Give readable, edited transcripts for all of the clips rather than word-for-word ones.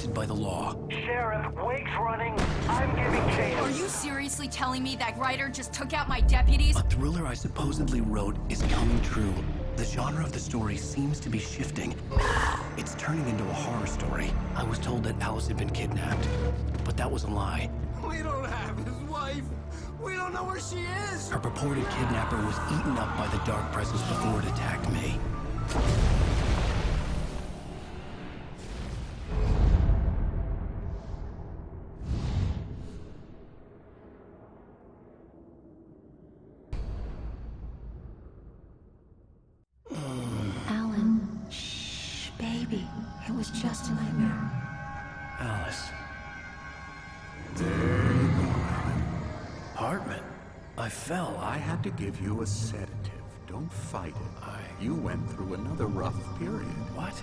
prevented by the law. Sheriff, Wake's running. I'm giving chase. Are you seriously telling me that writer just took out my deputies? A thriller I supposedly wrote is coming true. The genre of the story seems to be shifting. It's turning into a horror story. I was told that Alice had been kidnapped, but that was a lie. We don't have his wife. We don't know where she is. Her purported kidnapper was eaten up by the dark presence before it attacked me. Alan, shh, baby. It was just a nightmare. Alice. Hartman, I fell. I had to give you a sedative. Don't fight it. You went through another rough period. What?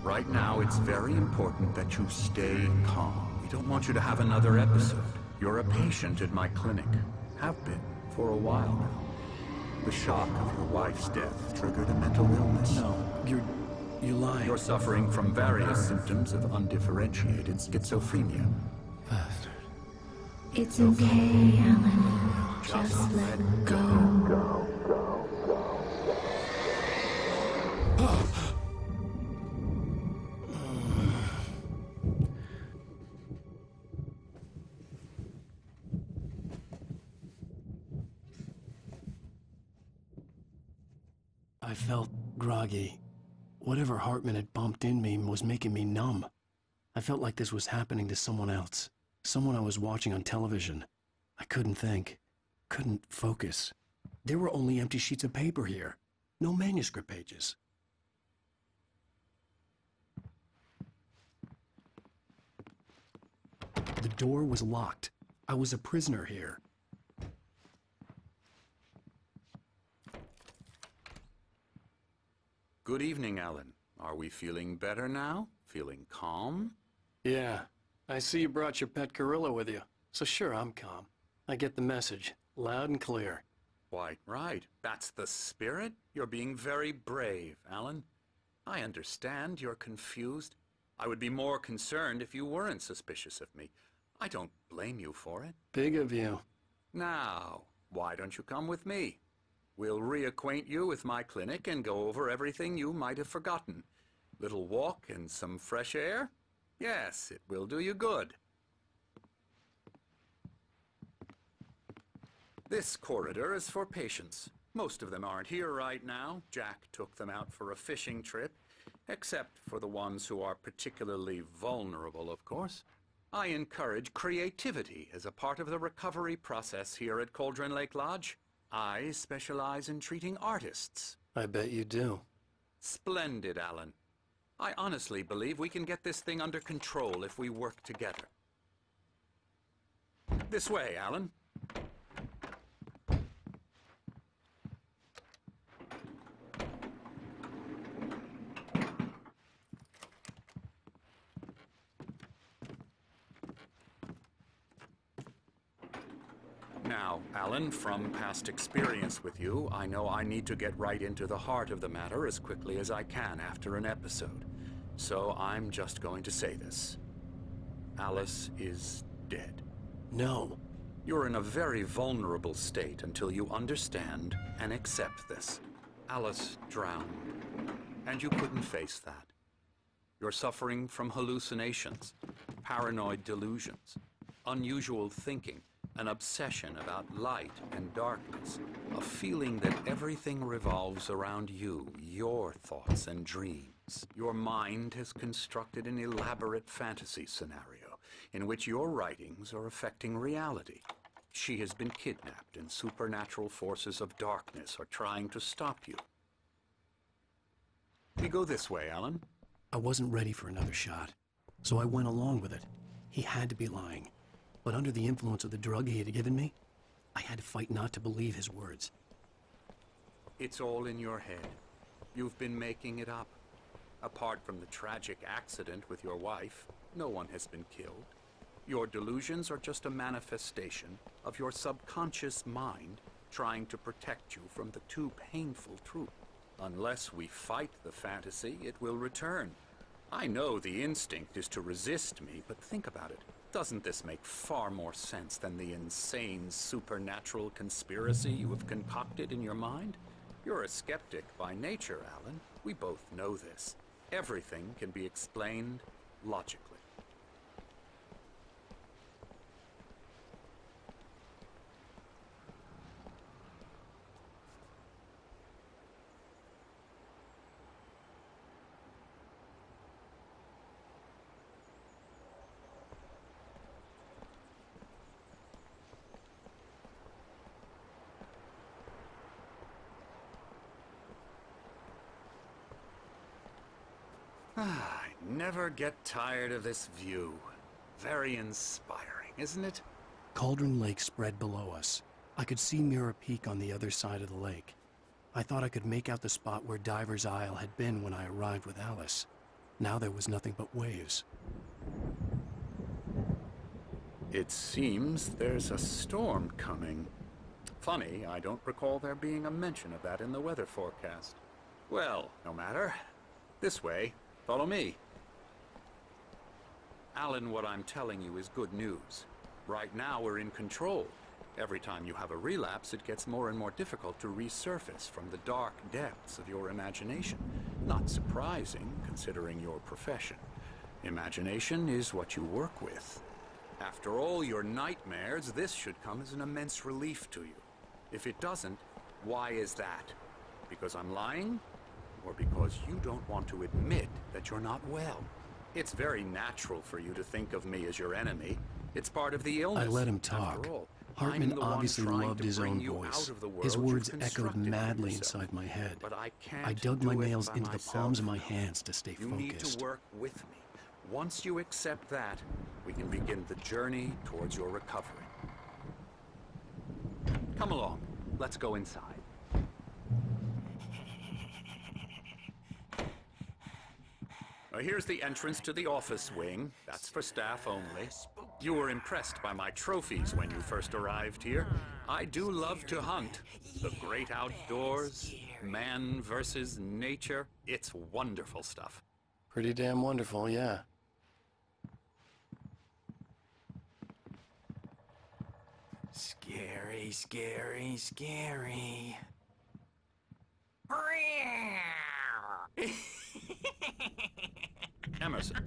Right now, it's very important that you stay calm. We don't want you to have another episode. You're a patient at my clinic. Have been for a while now. The shock of your wife's death triggered a mental illness. No, you're lying. You're suffering from various symptoms of undifferentiated schizophrenia. Bastard. It's okay, Alan. Just let go. I felt groggy. Whatever Hartman had bumped in me was making me numb. I felt like this was happening to someone else. Someone I was watching on television. I couldn't think. Couldn't focus. There were only empty sheets of paper here. No manuscript pages. The door was locked. I was a prisoner here. Good evening, Alan. Are we feeling better now? Feeling calm? Yeah. I see you brought your pet gorilla with you. So sure, I'm calm. I get the message. Loud and clear. Why, right. That's the spirit. You're being very brave, Alan. I understand you're confused. I would be more concerned if you weren't suspicious of me. I don't blame you for it. Big of you. Now, why don't you come with me? We'll reacquaint you with my clinic and go over everything you might have forgotten. Little walk and some fresh air? Yes, it will do you good. This corridor is for patients. Most of them aren't here right now. Jack took them out for a fishing trip, except for the ones who are particularly vulnerable, of course. I encourage creativity as a part of the recovery process here at Cauldron Lake Lodge. I specialize in treating artists. I bet you do. Splendid, Alan. I honestly believe we can get this thing under control if we work together. This way, Alan. Now, Alan, from past experience with you, I know I need to get right into the heart of the matter as quickly as I can after an episode. So I'm just going to say this. Alice is dead. No. You're in a very vulnerable state until you understand and accept this. Alice drowned, and you couldn't face that. You're suffering from hallucinations, paranoid delusions, unusual thinking, an obsession about light and darkness, a feeling that everything revolves around you, your thoughts and dreams. Your mind has constructed an elaborate fantasy scenario in which your writings are affecting reality. She has been kidnapped and supernatural forces of darkness are trying to stop you. We go this way, Alan. I wasn't ready for another shot, so I went along with it. He had to be lying. But under the influence of the drug he had given me, I had to fight not to believe his words. It's all in your head. You've been making it up. Apart from the tragic accident with your wife, no one has been killed. Your delusions are just a manifestation of your subconscious mind trying to protect you from the too painful truth. Unless we fight the fantasy, it will return. I know the instinct is to resist me, but think about it. Doesn't this make far more sense than the insane supernatural conspiracy you have concocted in your mind? You're a skeptic by nature, Alan. We both know this. Everything can be explained logically. I never get tired of this view. Very inspiring, isn't it? Cauldron Lake spread below us. I could see Mirror Peak on the other side of the lake. I thought I could make out the spot where Diver's Isle had been when I arrived with Alice. Now there was nothing but waves. It seems there's a storm coming. Funny, I don't recall there being a mention of that in the weather forecast. Well, no matter. This way. Follow me. Alan, what I'm telling you is good news. Right now we're in control. Every time you have a relapse, it gets more and more difficult to resurface from the dark depths of your imagination. Not surprising, considering your profession. Imagination is what you work with. After all your nightmares, this should come as an immense relief to you. If it doesn't, why is that? Because I'm lying? Or because you don't want to admit that you're not well? It's very natural for you to think of me as your enemy. It's part of the illness. I let him talk. Hartman obviously loved his own voice. His words echoed madly inside my head. But I dug my nails into the palms of my hands to stay focused. You need to work with me. Once you accept that, we can begin the journey towards your recovery. Come along. Let's go inside. Here's the entrance to the office wing. That's for staff only. You were impressed by my trophies when you first arrived here. I do love to hunt. The great outdoors, man versus nature. It's wonderful stuff. Pretty damn wonderful, yeah. Scary, scary, scary. Emerson.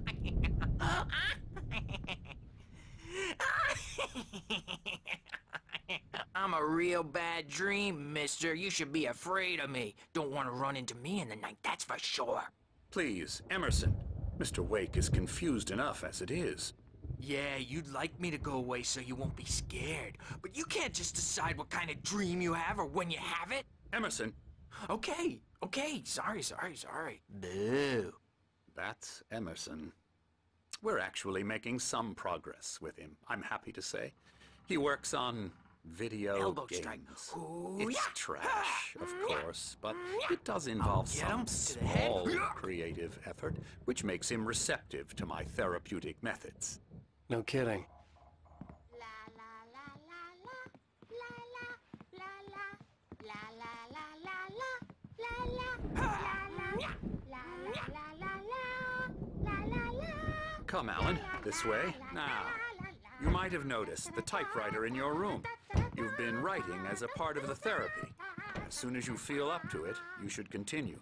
I'm a real bad dream, mister. You should be afraid of me. Don't want to run into me in the night, that's for sure. Please, Emerson. Mr. Wake is confused enough as it is. Yeah, you'd like me to go away so you won't be scared. But you can't just decide what kind of dream you have or when you have it. Emerson. Okay. Sorry. Boo. That's Emerson. We're actually making some progress with him, I'm happy to say. He works on video Elbow games. strike. Ooh, It's yeah. trash, of course, but it does involve some small creative effort, which makes him receptive to my therapeutic methods. No kidding. Come, Alan, this way. Now, you might have noticed the typewriter in your room. You've been writing as a part of the therapy. As soon as you feel up to it, you should continue.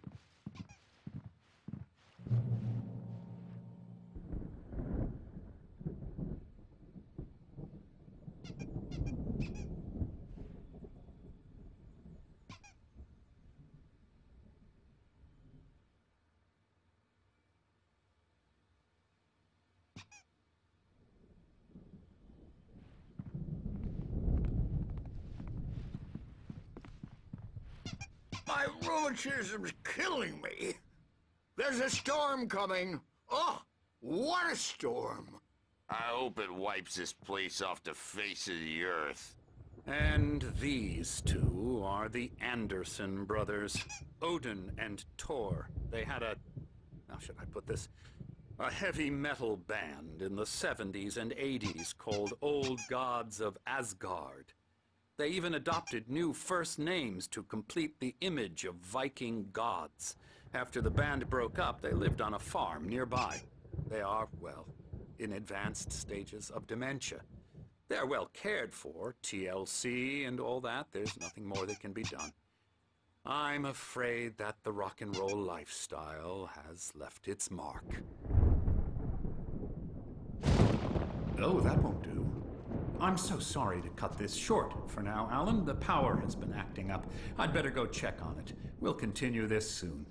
My rheumatism's killing me. There's a storm coming. Oh, what a storm. I hope it wipes this place off the face of the earth. And these two are the Anderson brothers, Odin and Thor. They had how should I put this? A heavy metal band in the 70s and 80s called Old Gods of Asgard. They even adopted new first names to complete the image of Viking gods. After the band broke up, they lived on a farm nearby. They are, well, in advanced stages of dementia. They're well cared for, TLC and all that. There's nothing more that can be done. I'm afraid that the rock and roll lifestyle has left its mark. Oh, that won't do. I'm so sorry to cut this short for now, Alan. The power has been acting up. I'd better go check on it. We'll continue this soon.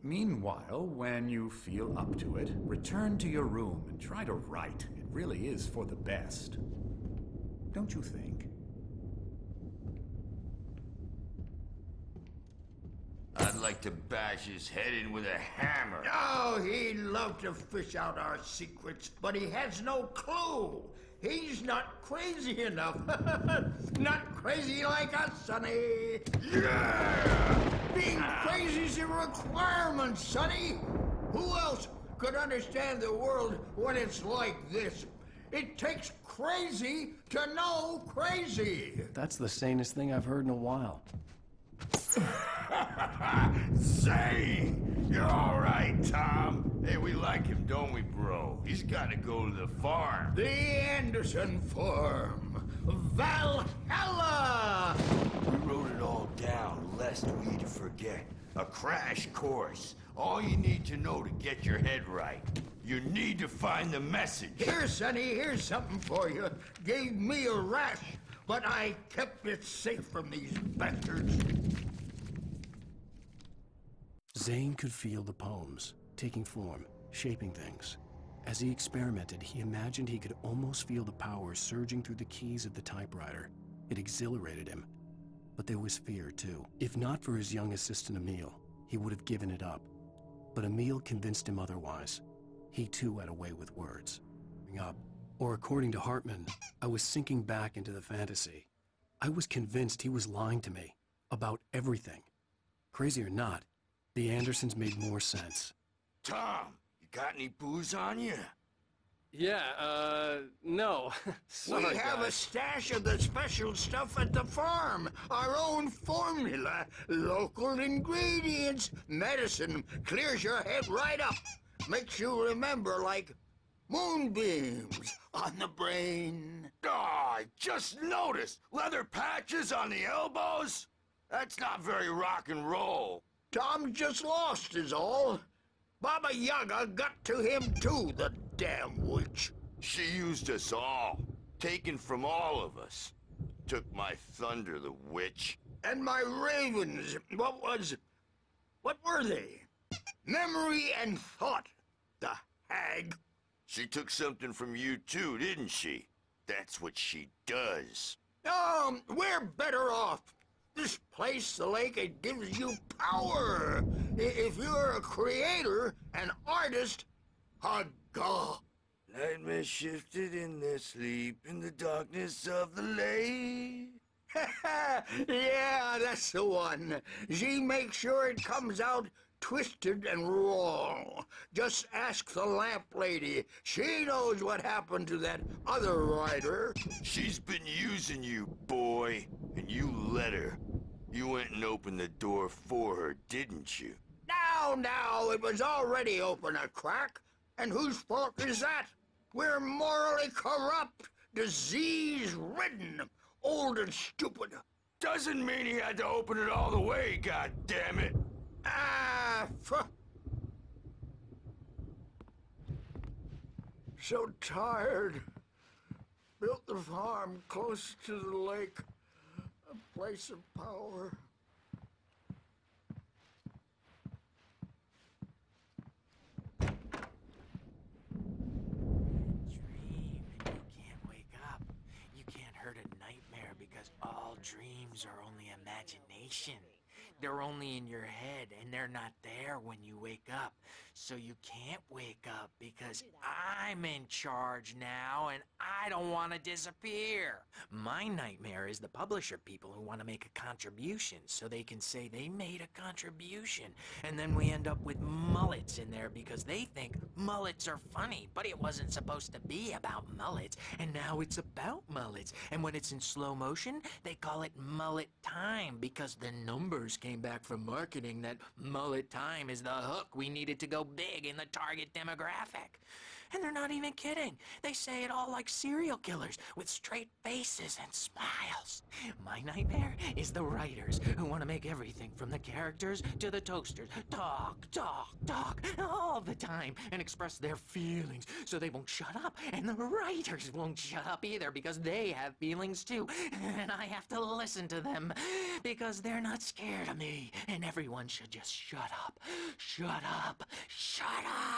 Meanwhile, when you feel up to it, return to your room and try to write. It really is for the best. Don't you think? I'd like to bash his head in with a hammer. Oh, he'd love to fish out our secrets, but he has no clue. He's not crazy enough. Not crazy like us, Sonny. Yeah! Being crazy's a requirement, Sonny. Who else could understand the world when it's like this? It takes crazy to know crazy. That's the sanest thing I've heard in a while. Zane! You're all right, Tom. Hey, we like him, don't we, bro? He's got to go to the farm. The Anderson Farm. Valhalla! We wrote it all down, lest we'd forget. A crash course. All you need to know to get your head right. You need to find the message. Here, Sonny, here's something for you. Gave me a rash, but I kept it safe from these bastards. Zane could feel the poems, taking form, shaping things. As he experimented, he imagined he could almost feel the power surging through the keys of the typewriter. It exhilarated him. But there was fear, too. If not for his young assistant, Emil, he would have given it up. But Emil convinced him otherwise. He, too, had a way with words. Up. Or according to Hartman, I was sinking back into the fantasy. I was convinced he was lying to me. About everything. Crazy or not, the Andersons made more sense. Tom, you got any booze on you? Yeah, no. Sorry, we have a stash of the special stuff at the farm. Our own formula. Local ingredients. Medicine clears your head right up. Makes you remember like moonbeams on the brain. Oh, I just noticed. Leather patches on the elbows? That's not very rock and roll. Tom just lost is all. Baba Yaga got to him too, the damn witch. She used us all. Taken from all of us. Took my thunder, the witch. And my ravens. What were they? Memory and thought. The hag. She took something from you too, didn't she? That's what she does. We're better off. This place, the lake, it gives you power. If you're a creator, an artist, haga. Nightmare shifted in their sleep in the darkness of the lake. Yeah, that's the one. She makes sure it comes out twisted and wrong. Just ask the lamp lady. She knows what happened to that other writer. She's been using you, boy, and you let her. You went and opened the door for her, didn't you? Now, it was already open a crack. And whose fault is that? We're morally corrupt, disease-ridden, old and stupid. Doesn't mean he had to open it all the way, goddammit. So tired. Built the farm close to the lake. A place of power. Dream and you can't wake up. You can't hurt a nightmare because all dreams are only imagination. They're only in your head, and they're not there when you wake up. So you can't wake up because I'm in charge now, and I don't want to disappear. My nightmare is the publisher people who want to make a contribution so they can say they made a contribution. And then we end up with mullets in there because they think mullets are funny, but it wasn't supposed to be about mullets, and now it's about mullets. And when it's in slow motion, they call it mullet time because the numbers came came back from marketing that mullet time is the hook we needed to go big in the target demographic. And they're not even kidding. They say it all like serial killers with straight faces and smiles. My nightmare is the writers who want to make everything from the characters to the toasters talk all the time and express their feelings so they won't shut up. And the writers won't shut up either because they have feelings too. And I have to listen to them because they're not scared of me. And everyone should just shut up. Shut up. Shut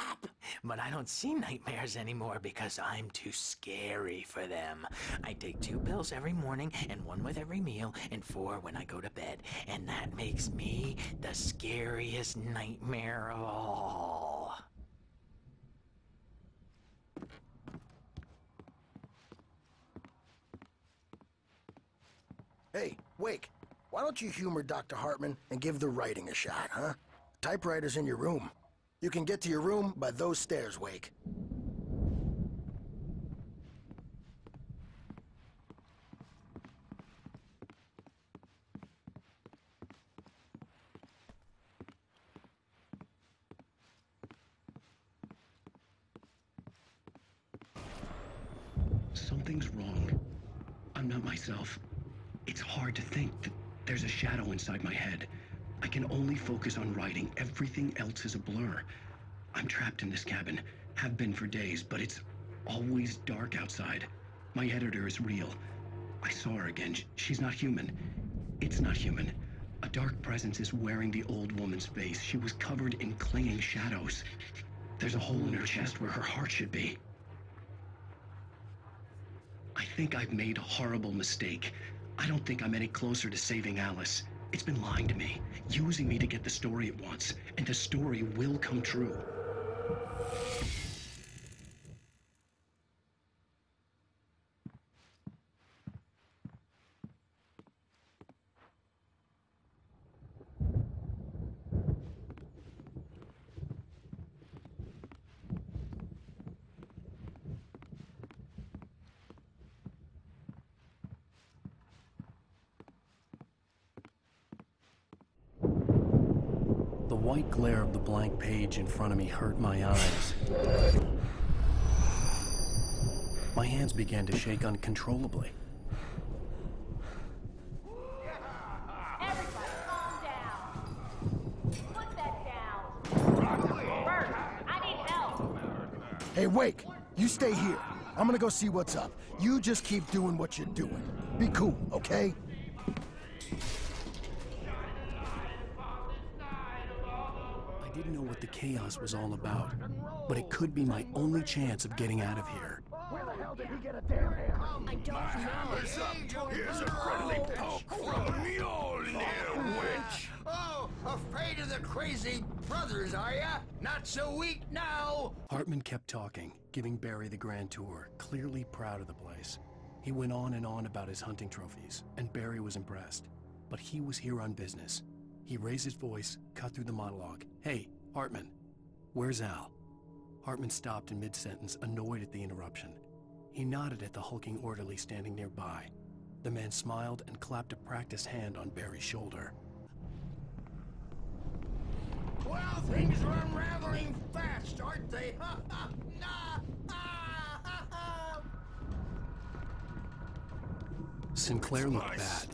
up. But I don't see nightmares anymore because I'm too scary for them. I take 2 pills every morning and 1 with every meal and 4 when I go to bed. And that makes me the scariest nightmare of all. Hey, Wake, why don't you humor Dr. Hartman and give the writing a shot, huh? Typewriter's in your room. You can get to your room by those stairs, Wake. Something's wrong. I'm not myself. It's hard to think that there's a shadow inside my head. I can only focus on writing. Everything else is a blur. I'm trapped in this cabin. Have been for days, but it's always dark outside. My editor is real. I saw her again. She's not human. It's not human. A dark presence is wearing the old woman's face. She was covered in clinging shadows. There's a hole in her chest where her heart should be. I think I've made a horrible mistake. I don't think I'm any closer to saving Alice. It's been lying to me, using me to get the story it wants, and the story will come true. The white glare of the blank page in front of me hurt my eyes. My hands began to shake uncontrollably. Everybody, calm down. Put that down. Bert, I need help. Hey, Wake, you stay here. I'm gonna go see what's up. You just keep doing what you're doing. Be cool, okay? I didn't know what the chaos was all about, but it could be my only chance of getting out of here. Where the hell did he get a damn hammer? I don't know. Here's a friendly poke from Mjolnir, witch! Oh, afraid of the crazy brothers, are ya? Not so weak now! Hartman kept talking, giving Barry the grand tour, clearly proud of the place. He went on and on about his hunting trophies, and Barry was impressed. But he was here on business. He raised his voice, cut through the monologue. Hey, Hartman, where's Al? Hartman stopped in mid-sentence, annoyed at the interruption. He nodded at the hulking orderly standing nearby. The man smiled and clapped a practiced hand on Barry's shoulder. Well, things are unraveling fast, aren't they? Ha ha! Sinclair looked bad.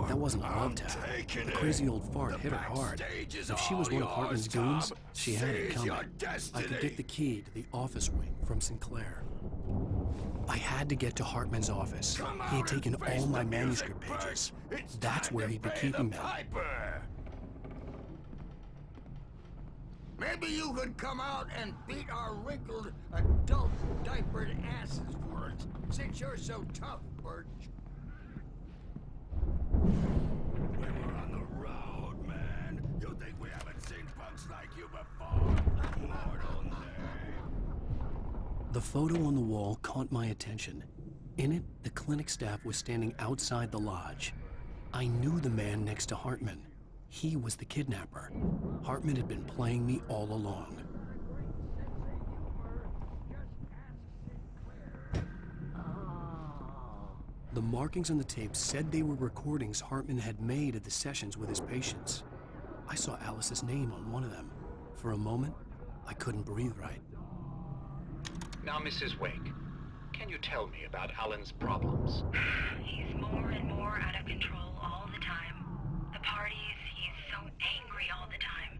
That wasn't a love tap. The crazy old fart hit her hard. If she was one of Hartman's goons, she had it coming. I could get the key to the office wing from Sinclair. I had to get to Hartman's office. He had taken all my manuscript pages. That's where he'd be keeping them. Maybe you could come out and beat our wrinkled, adult, diapered asses for us, since you're so tough, Birch. We were on the road, man. You think we haven't seen punks like you before? Mortal name. The photo on the wall caught my attention. In it, the clinic staff was standing outside the lodge. I knew the man next to Hartman. He was the kidnapper. Hartman had been playing me all along. The markings on the tape said they were recordings Hartman had made at the sessions with his patients. I saw Alice's name on one of them. For a moment, I couldn't breathe right. Now, Mrs. Wake, can you tell me about Alan's problems? He's more and more out of control all the time. The parties, he's so angry all the time.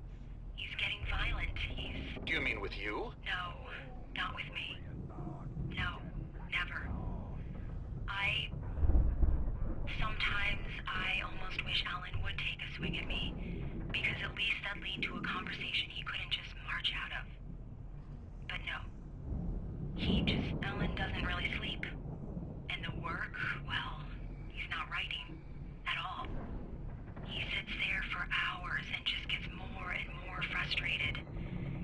He's getting violent. Do you mean with you? No, not with me. No, never. Sometimes I almost wish Alan would take a swing at me, because at least that'd lead to a conversation he couldn't just march out of. But no. Alan doesn't really sleep. And the work, well, he's not writing at all. He sits there for hours and just gets more and more frustrated.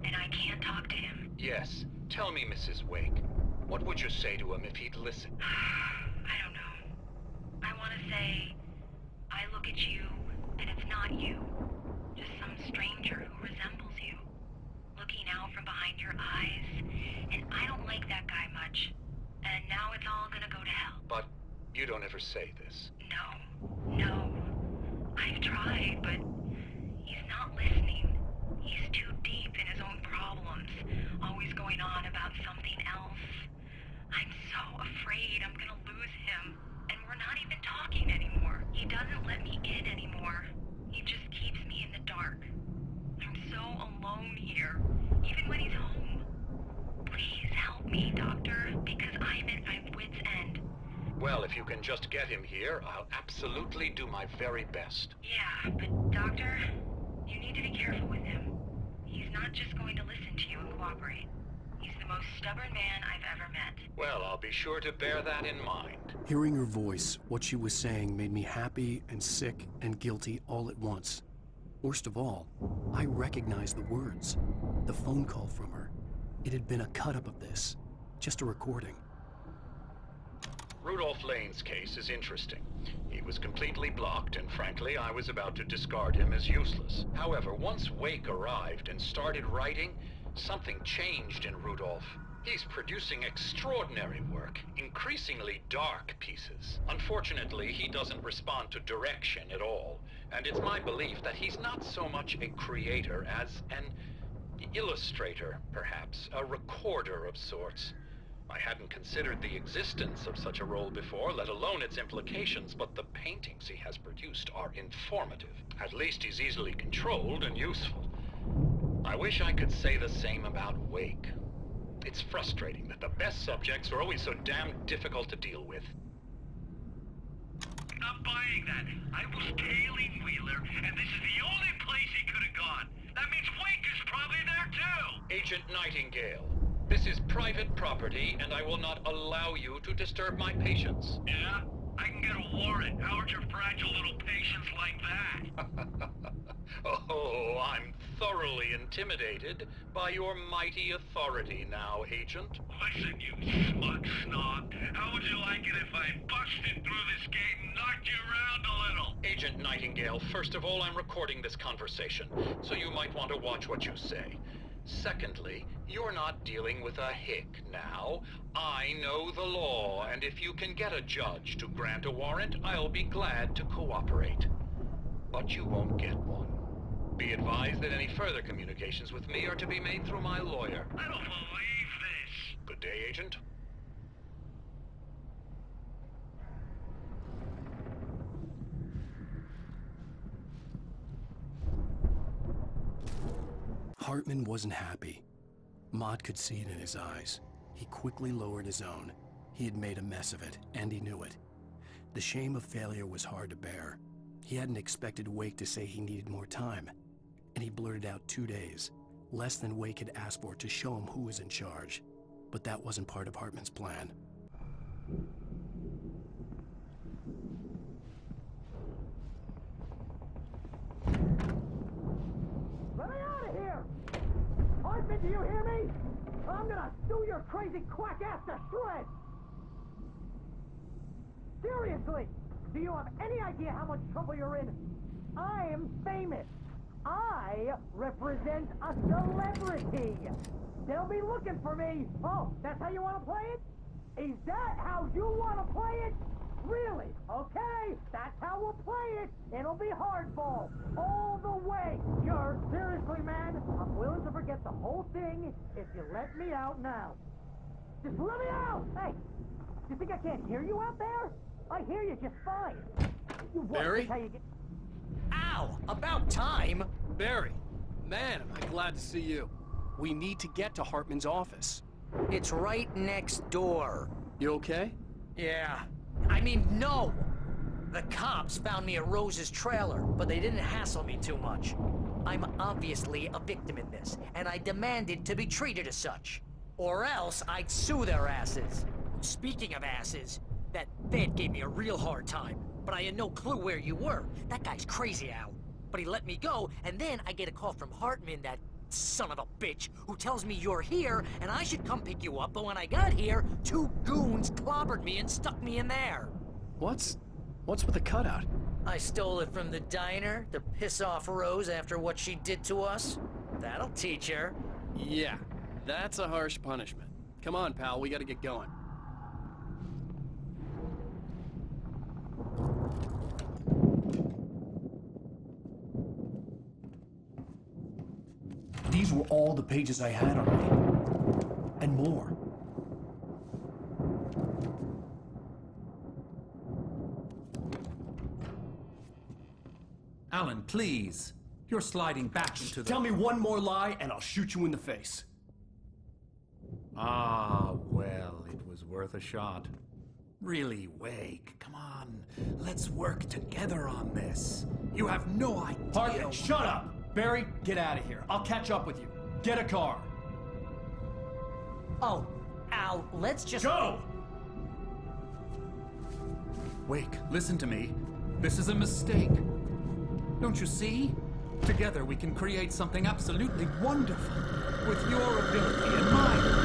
And I can't talk to him. Yes. Tell me, Mrs. Wake, what would you say to him if he'd listen? I don't know. I want to say, I look at you, and it's not you. Just some stranger who resembles you. Looking out from behind your eyes, and I don't like that guy much. And now it's all gonna go to hell. But you don't ever say this. No. I've tried, but he's not listening. He's too deep in his own problems, always going on about something else. I'm so afraid I'm gonna lose him, and we're not even talking anymore. He doesn't let me in anymore. He just keeps me in the dark. I'm so alone here, even when he's home. Please help me, Doctor, because I'm at my wit's end. Well, if you can just get him here, I'll absolutely do my very best. Yeah, but Doctor, you need to be careful with him. He's not just going to listen to you and cooperate. He's the most stubborn man I've ever met. Well, I'll be sure to bear that in mind. Hearing her voice, what she was saying made me happy and sick and guilty all at once. Worst of all, I recognized the words. The phone call from her. It had been a cut-up of this. Just a recording. Rudolph Lane's case is interesting. He was completely blocked, and frankly, I was about to discard him as useless. However, once Wake arrived and started writing, something changed in Rudolph. He's producing extraordinary work, increasingly dark pieces. Unfortunately, he doesn't respond to direction at all, and it's my belief that he's not so much a creator as an illustrator, perhaps, a recorder of sorts. I hadn't considered the existence of such a role before, let alone its implications, but the paintings he has produced are informative. At least he's easily controlled and useful. I wish I could say the same about Wake. It's frustrating that the best subjects are always so damn difficult to deal with. Not buying that. I was tailing Wheeler, and this is the only place he could have gone. That means Wake is probably there too! Agent Nightingale, this is private property, and I will not allow you to disturb my patients. Yeah? I can get a warrant. How would your fragile little patients like that? Oh, I'm thoroughly intimidated by your mighty authority now, Agent. Listen, you smug snob. How would you like it if I busted through this gate and knocked you around a little? Agent Nightingale, first of all, I'm recording this conversation, so you might want to watch what you say. Secondly, you're not dealing with a hick now. I know the law, and if you can get a judge to grant a warrant, I'll be glad to cooperate. But you won't get one. Be advised that any further communications with me are to be made through my lawyer. I don't believe this. Good day, Agent. Hartman wasn't happy. Maude could see it in his eyes. He quickly lowered his own. He had made a mess of it, and he knew it. The shame of failure was hard to bear. He hadn't expected Wake to say he needed more time, and he blurted out 2 days, less than Wake had asked for to show him who was in charge. But that wasn't part of Hartman's plan. Let me out of here! Hartman, do you hear me? I'm gonna sue your crazy quack ass to shreds! Seriously! Do you have any idea how much trouble you're in? I am famous! I represent a celebrity! They'll be looking for me! Oh, that's how you want to play it? Is that how you want to play it? Really? Okay, that's how we'll play it. It'll be hardball all the way. Sure, seriously, man, I'm willing to forget the whole thing if you let me out now. Just let me out! Hey, you think I can't hear you out there? I hear you just fine. Barry? How you get... Ow! About time! Barry, man, am I glad to see you. We need to get to Hartman's office. It's right next door. You okay? Yeah. I mean, no! The cops found me at Rose's trailer, but they didn't hassle me too much. I'm obviously a victim in this, and I demanded to be treated as such. Or else I'd sue their asses. Speaking of asses, that Fed gave me a real hard time, but I had no clue where you were. That guy's crazy, Al. But he let me go, and then I get a call from Hartman, that son of a bitch, who tells me you're here, and I should come pick you up, but when I got here, 2 goons clobbered me and stuck me in there. What's with the cutout? I stole it from the diner to piss off Rose after what she did to us. That'll teach her. Yeah, that's a harsh punishment. Come on, pal, we gotta get going. These were all the pages I had on me. And more. Alan, please. You're sliding back into the... Tell me one more lie and I'll shoot you in the face. Ah, well, it was worth a shot. Really, Wake, come on. Let's work together on this. You have no idea... Hartman, shut up! Barry, get out of here. I'll catch up with you. Get a car. Oh, Al, let's just... Go! Wake, listen to me. This is a mistake. Don't you see? Together we can create something absolutely wonderful. With your ability and mine.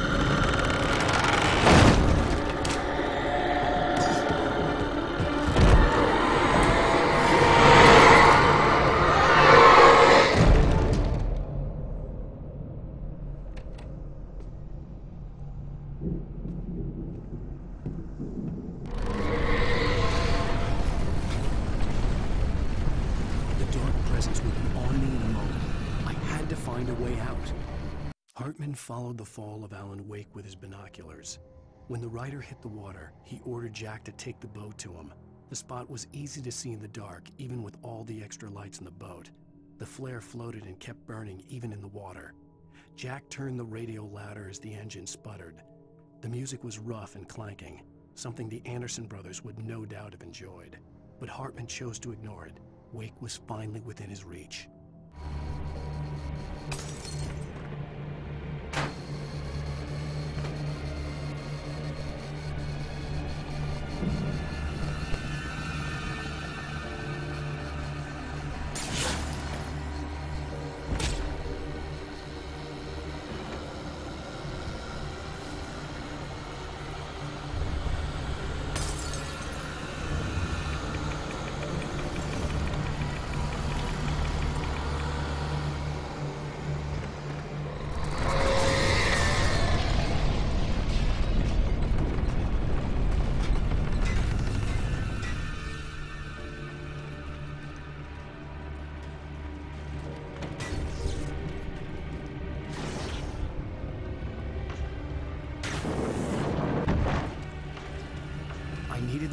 Hartman followed the fall of Alan Wake with his binoculars. When the rider hit the water, he ordered Jack to take the boat to him. The spot was easy to see in the dark, even with all the extra lights in the boat. The flare floated and kept burning even in the water. Jack turned the radio louder as the engine sputtered. The music was rough and clanking, something the Anderson brothers would no doubt have enjoyed. But Hartman chose to ignore it. Wake was finally within his reach.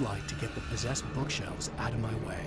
Light to get the possessed bookshelves out of my way.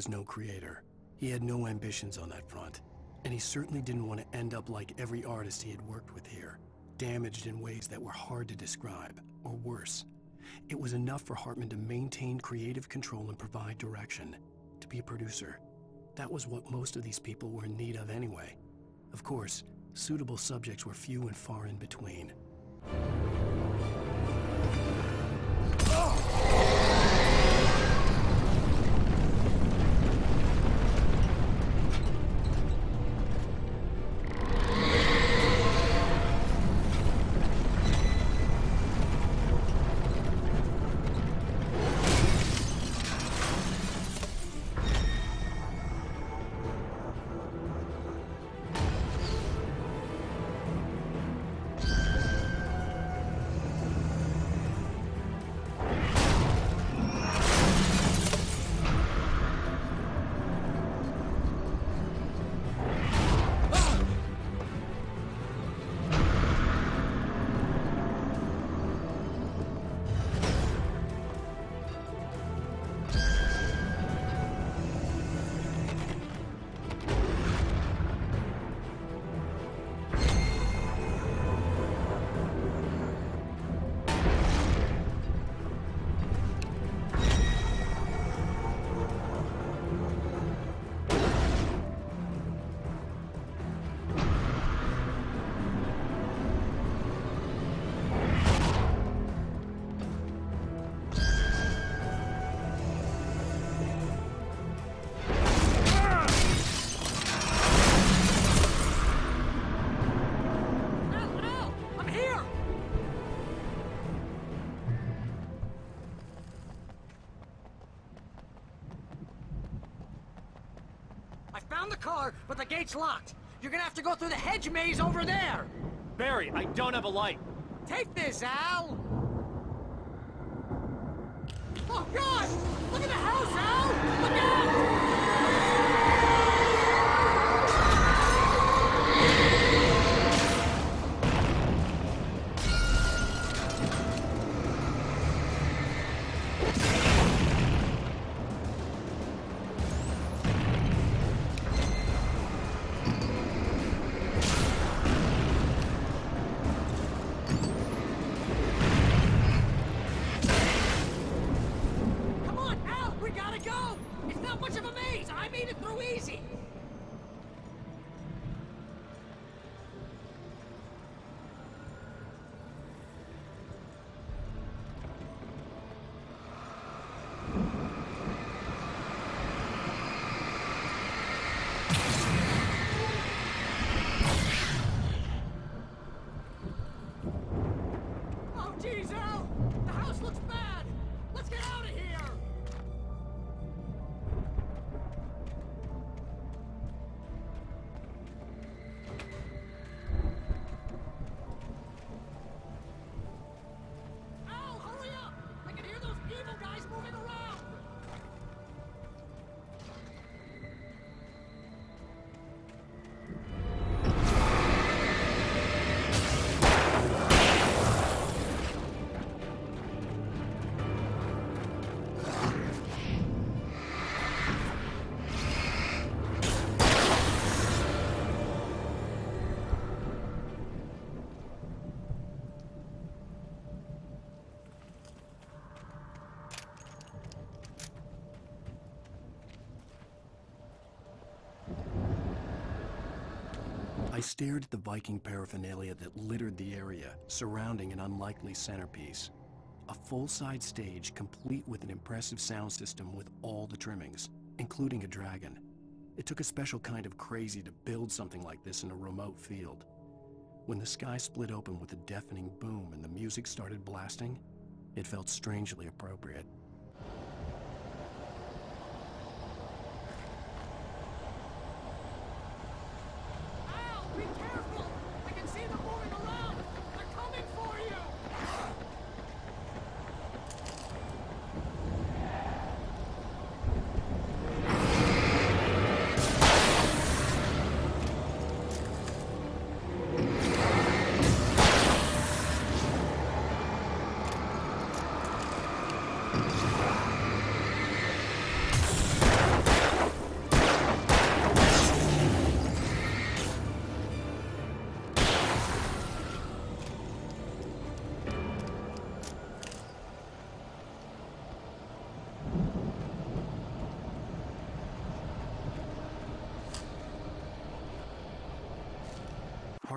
was no creator. He had no ambitions on that front. And he certainly didn't want to end up like every artist he had worked with here, damaged in ways that were hard to describe, or worse. It was enough for Hartman to maintain creative control and provide direction, to be a producer. That was what most of these people were in need of anyway. Of course, suitable subjects were few and far in between. Found the car, but the gate's locked. You're gonna have to go through the hedge maze over there. Barry, I don't have a light. Take this, Al. Oh, God! Look at the house, Al! Look out! I stared at the Viking paraphernalia that littered the area, surrounding an unlikely centerpiece. A full-size stage complete with an impressive sound system with all the trimmings, including a dragon. It took a special kind of crazy to build something like this in a remote field. When the sky split open with a deafening boom and the music started blasting, it felt strangely appropriate. Be careful! I can see them moving around! They're coming for you!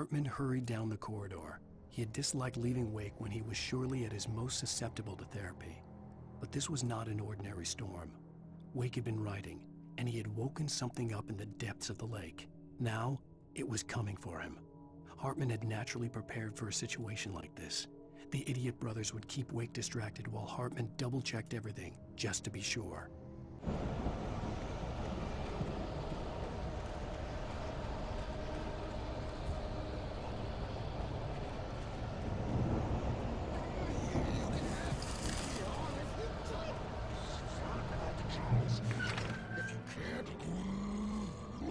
Hartman hurried down the corridor. He had disliked leaving Wake when he was surely at his most susceptible to therapy. But this was not an ordinary storm. Wake had been writing, and he had woken something up in the depths of the lake. Now, it was coming for him. Hartman had naturally prepared for a situation like this. The idiot brothers would keep Wake distracted while Hartman double-checked everything, just to be sure. If you can't,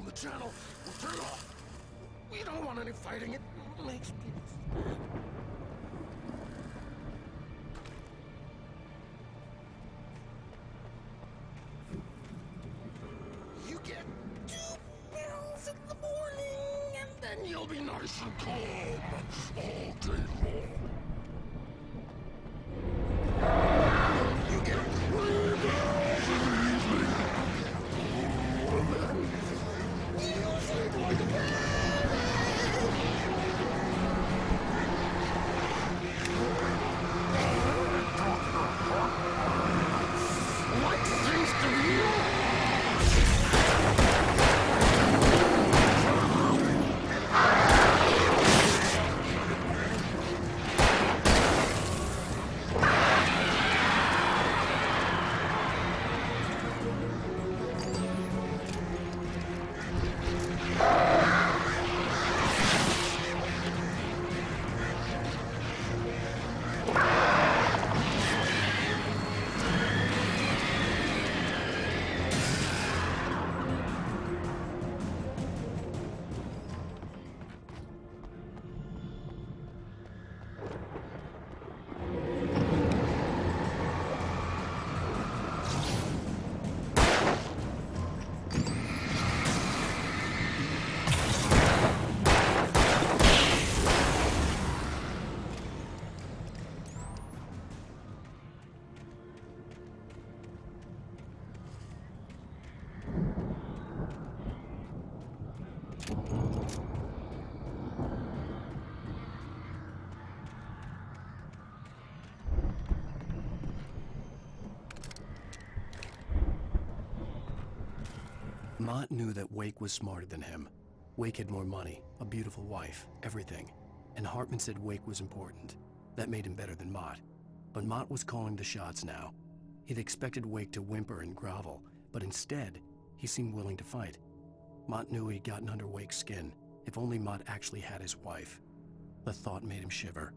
the channel will turn off. We don't want any fighting. It makes people sad. You get 2 pills in the morning, and then you'll be nice and calm all day long. You get 3 pills in the evening. You sleep like a baby. What seems to be Mott knew that Wake was smarter than him. Wake had more money, a beautiful wife, everything. And Hartman said Wake was important. That made him better than Mott. But Mott was calling the shots now. He'd expected Wake to whimper and grovel, but instead, he seemed willing to fight. Mott knew he'd gotten under Wake's skin. If only Mott actually had his wife. The thought made him shiver.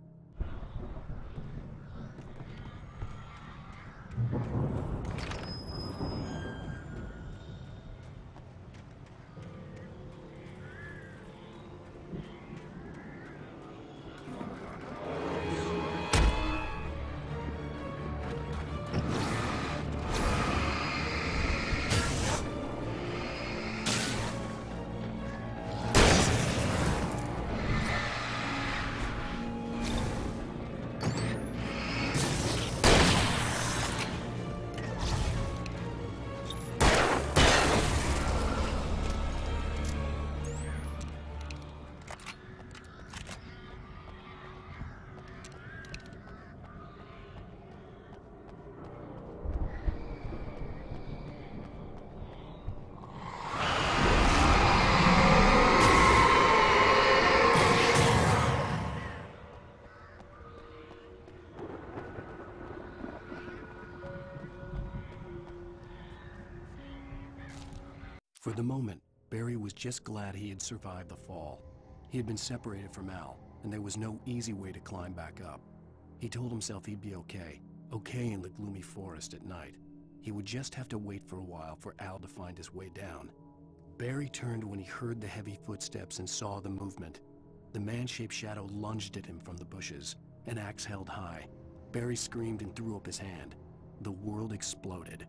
For the moment, Barry was just glad he had survived the fall. He had been separated from Al, and there was no easy way to climb back up. He told himself he'd be okay in the gloomy forest at night. He would just have to wait for a while for Al to find his way down. Barry turned when he heard the heavy footsteps and saw the movement. The man-shaped shadow lunged at him from the bushes, an axe held high. Barry screamed and threw up his hand. The world exploded.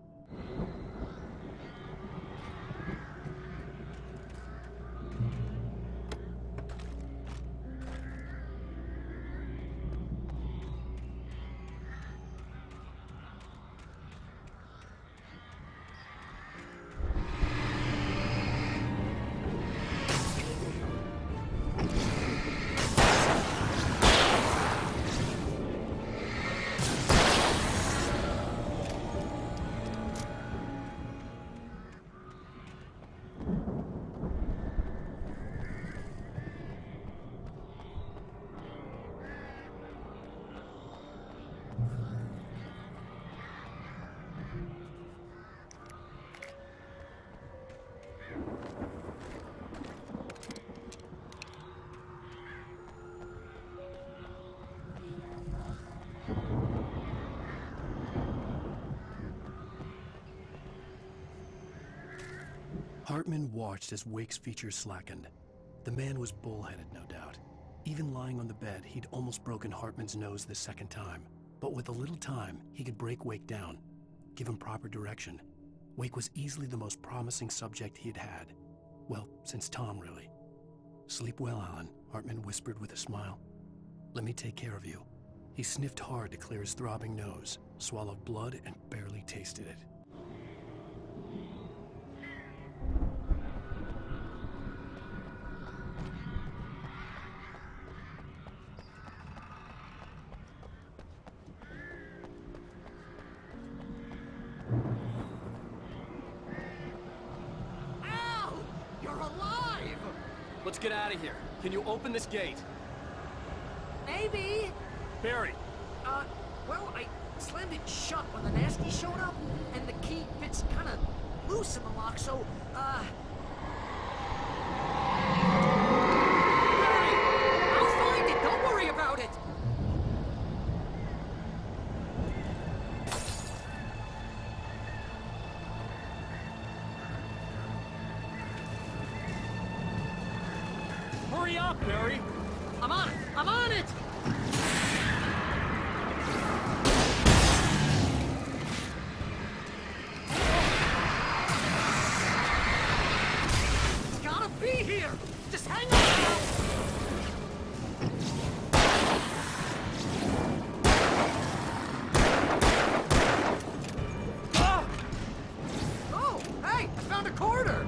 Hartman watched as Wake's features slackened. The man was bullheaded, no doubt. Even lying on the bed, he'd almost broken Hartman's nose the second time. But with a little time, he could break Wake down, give him proper direction. Wake was easily the most promising subject he had had. Well, since Tom, really. "Sleep well, Alan," Hartman whispered with a smile. "Let me take care of you." He sniffed hard to clear his throbbing nose, swallowed blood, and barely tasted it. Al! You're alive! Let's get out of here. Can you open this gate? Maybe. Barry! Well, I slammed it shut when the nasty showed up, and the key fits kind of loose in the lock, so, Barry! I'll find it! Don't worry about it! Hurry up, Barry! I'm on it! I'm on it! It's gotta be here! Just hang on! Ah! Oh, hey! I found a quarter!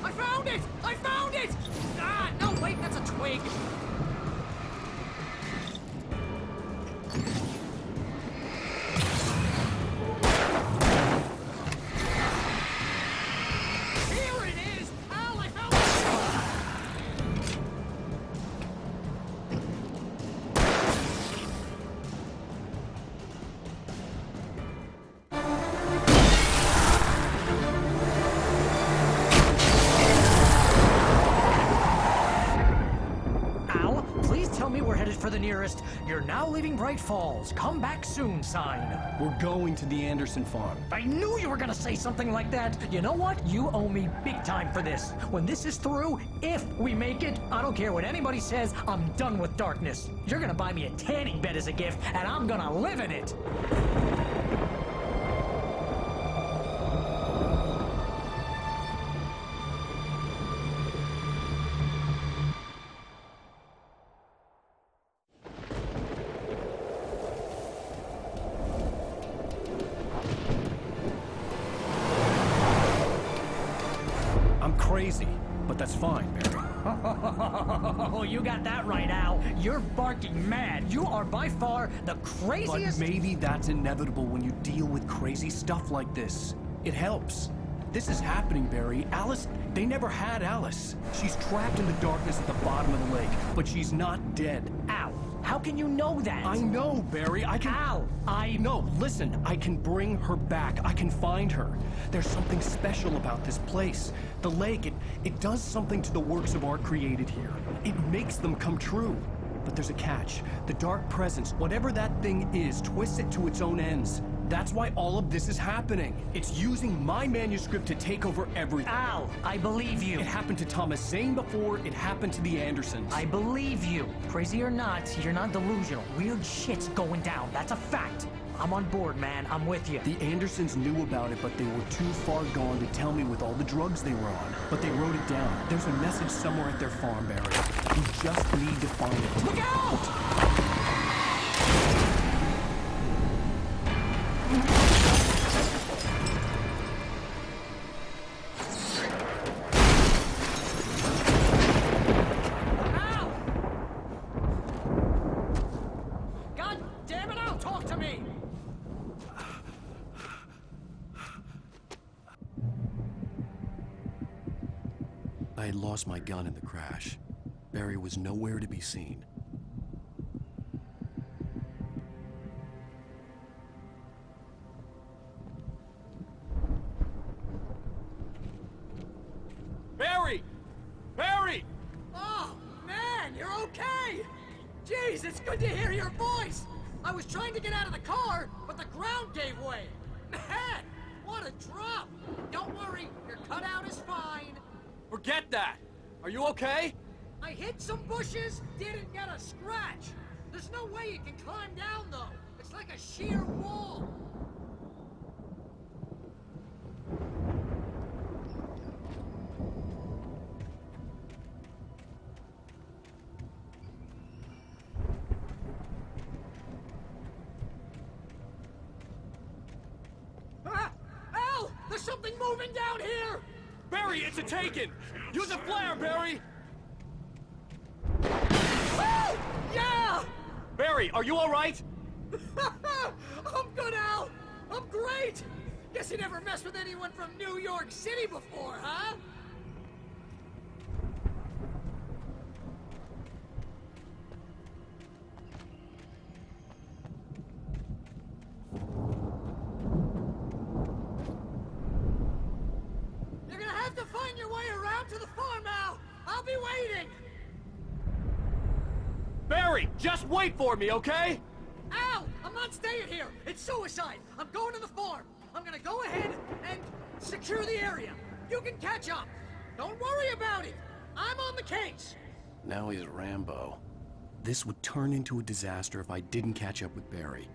I found it! I found it! Ah, no, wait, that's a twig. Here it is! Al, I found it! Al, please tell me we're headed for the nearest "You're now leaving Bright Falls. Come back soon" sign. We're going to the Anderson farm. I knew you were gonna say something like that. You know what? You owe me big time for this. When this is through, if we make it, I don't care what anybody says, I'm done with darkness. You're gonna buy me a tanning bed as a gift, and I'm gonna live in it. I'm crazy, but that's fine, Barry. Oh, you got that right, Al. You're barking mad. You are by far the But craziest... maybe that's inevitable when you deal with crazy stuff like this. It helps. This is happening, Barry. Alice, they never had Alice. She's trapped in the darkness at the bottom of the lake, but she's not dead. Al, how can you know that? I know, Barry. I can... Al, No, listen. I can bring her back. I can find her. There's something special about this place. The lake, it does something to the works of art created here. It makes them come true. But there's a catch. The dark presence, whatever that thing is, twists it to its own ends. That's why all of this is happening. It's using my manuscript to take over everything. Al, I believe you. It happened to Thomas Zane before, it happened to the Andersons. I believe you. Crazy or not, you're not delusional. Weird shit's going down. That's a fact. I'm on board, man. I'm with you. The Andersons knew about it, but they were too far gone to tell me with all the drugs they were on. But they wrote it down. There's a message somewhere at their farm, Barry. We just need to find it. Look out! Al! God damn it, Al, talk to me! I had lost my gun in the crash. Barry was nowhere to be seen. Barry! Barry! Oh, man! Jeez, it's good to hear your voice! I was trying to get out of the car, but the ground gave way. Man, what a drop! Don't worry, your cutout is fine. Forget that! Are you okay? I hit some bushes, didn't get a scratch. There's no way you can climb down, though. It's like a sheer wall. Al! There's something moving down here! Barry, it's a taken! Use a flare, Barry! Oh! Yeah! Barry, are you alright? I'm good, Al! I'm great! Guess you never messed with anyone from New York City before, huh? You're gonna have to find your way around to the farm, Al! I'll be waiting! Barry, just wait for me, okay? Al! I'm not staying here! It's suicide! I'm going to the farm! I'm gonna go ahead and secure the area. You can catch up. Don't worry about it. I'm on the case. Now he's Rambo. This would turn into a disaster if I didn't catch up with Barry.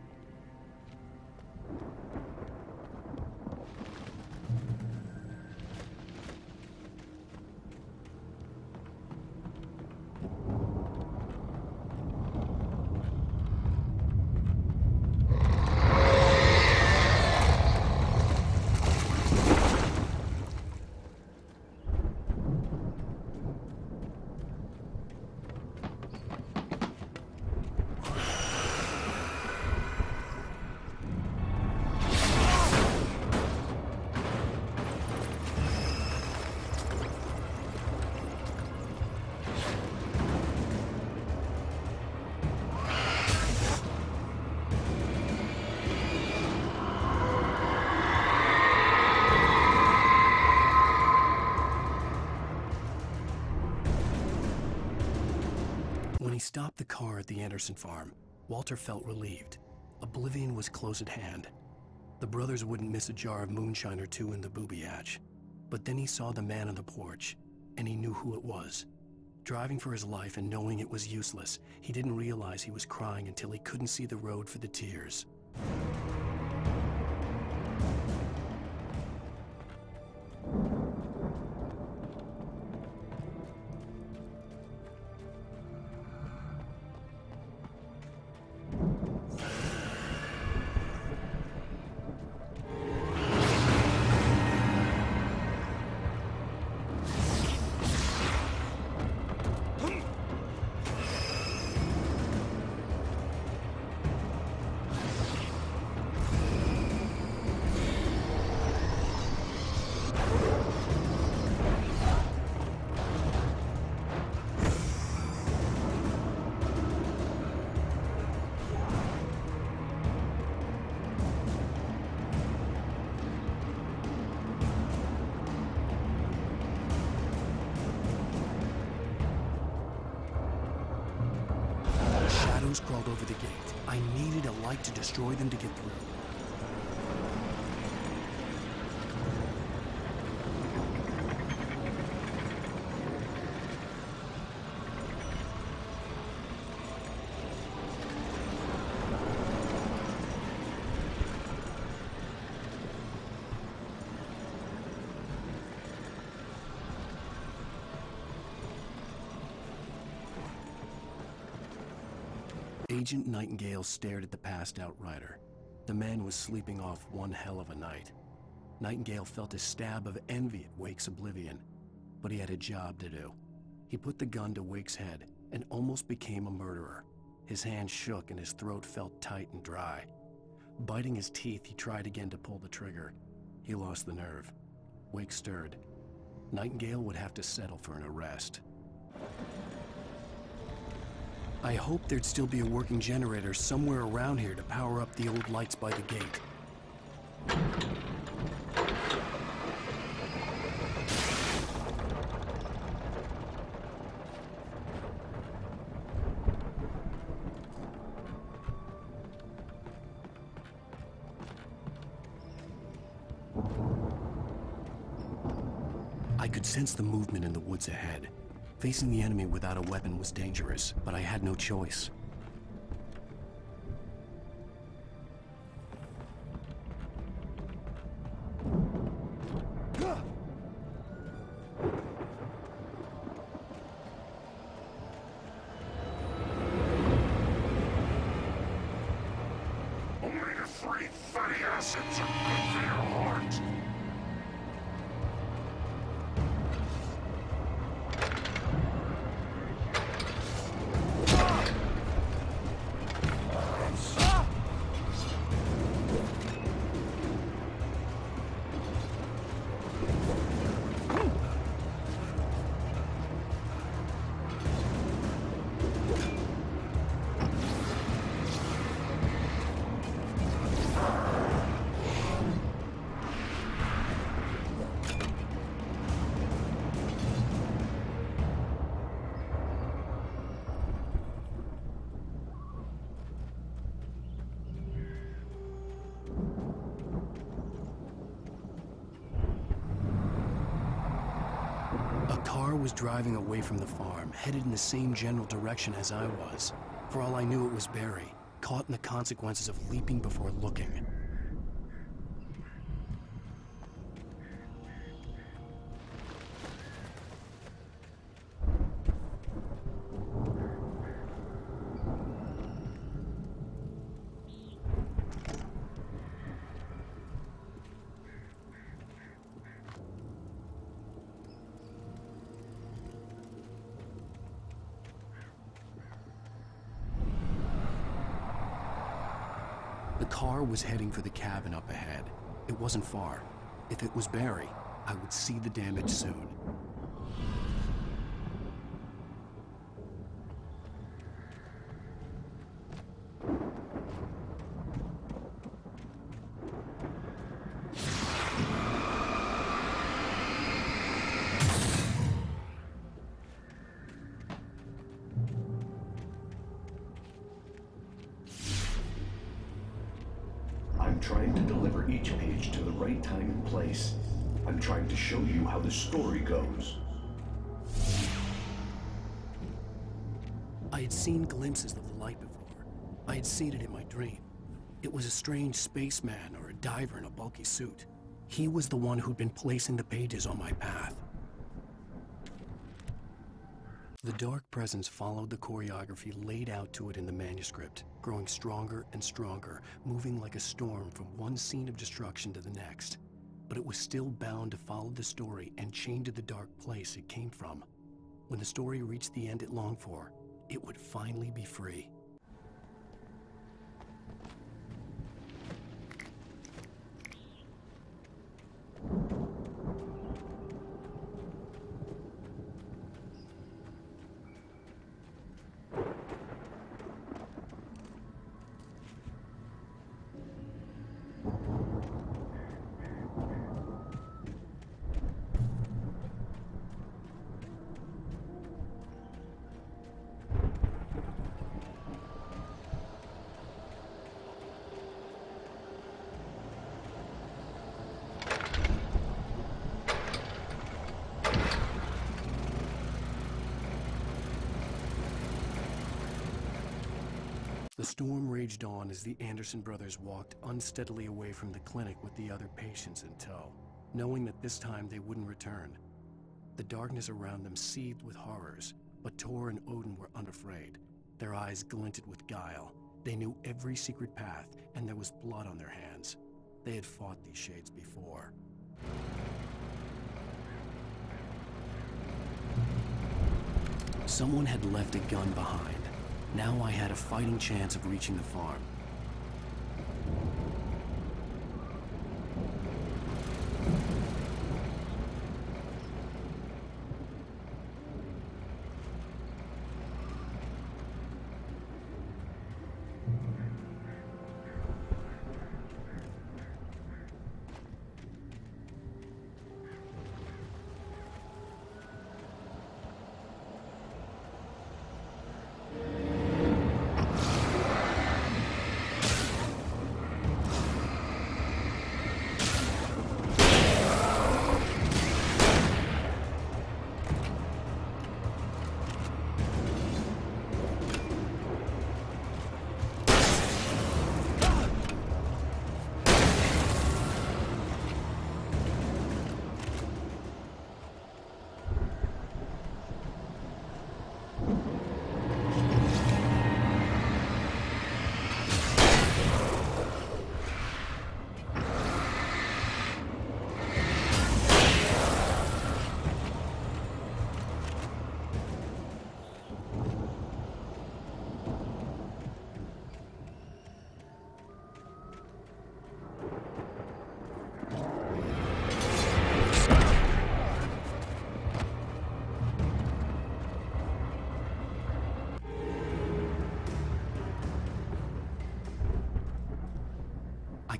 When he stopped the car at the Anderson farm, Walter felt relieved. Oblivion was close at hand. The brothers wouldn't miss a jar of moonshine or two in the booby hatch. But then he saw the man on the porch, and he knew who it was. Driving for his life and knowing it was useless, he didn't realize he was crying until he couldn't see the road for the tears. Crawled over the gate. I needed a light to destroy them to get through. Agent Nightingale stared at the passed-out rider. The man was sleeping off one hell of a night. Nightingale felt a stab of envy at Wake's oblivion, but he had a job to do. He put the gun to Wake's head and almost became a murderer. His hand shook and his throat felt tight and dry. Biting his teeth, he tried again to pull the trigger. He lost the nerve. Wake stirred. Nightingale would have to settle for an arrest. I hoped there'd still be a working generator somewhere around here to power up the old lights by the gate. I could sense the movement in the woods ahead. Facing the enemy without a weapon was dangerous, but I had no choice. Was driving away from the farm, headed in the same general direction as I was. For all I knew, it was Barry, caught in the consequences of leaping before looking. The car was heading for the cabin up ahead. It wasn't far. If it was Barry, I would see the damage soon. I'm trying to deliver each page to the right time and place. I'm trying to show you how the story goes. I had seen glimpses of the light before. I had seen it in my dream. It was a strange spaceman or a diver in a bulky suit. He was the one who'd been placing the pages on my path. The dark presence followed the choreography laid out to it in the manuscript, growing stronger and stronger, moving like a storm from one scene of destruction to the next. But it was still bound to follow the story and chained to the dark place it came from. When the story reached the end it longed for, it would finally be free. The storm raged on as the Anderson brothers walked unsteadily away from the clinic with the other patients in tow, knowing that this time they wouldn't return. The darkness around them seethed with horrors, but Tor and Odin were unafraid. Their eyes glinted with guile. They knew every secret path, and there was blood on their hands. They had fought these shades before. Someone had left a gun behind. Now I had a fighting chance of reaching the farm.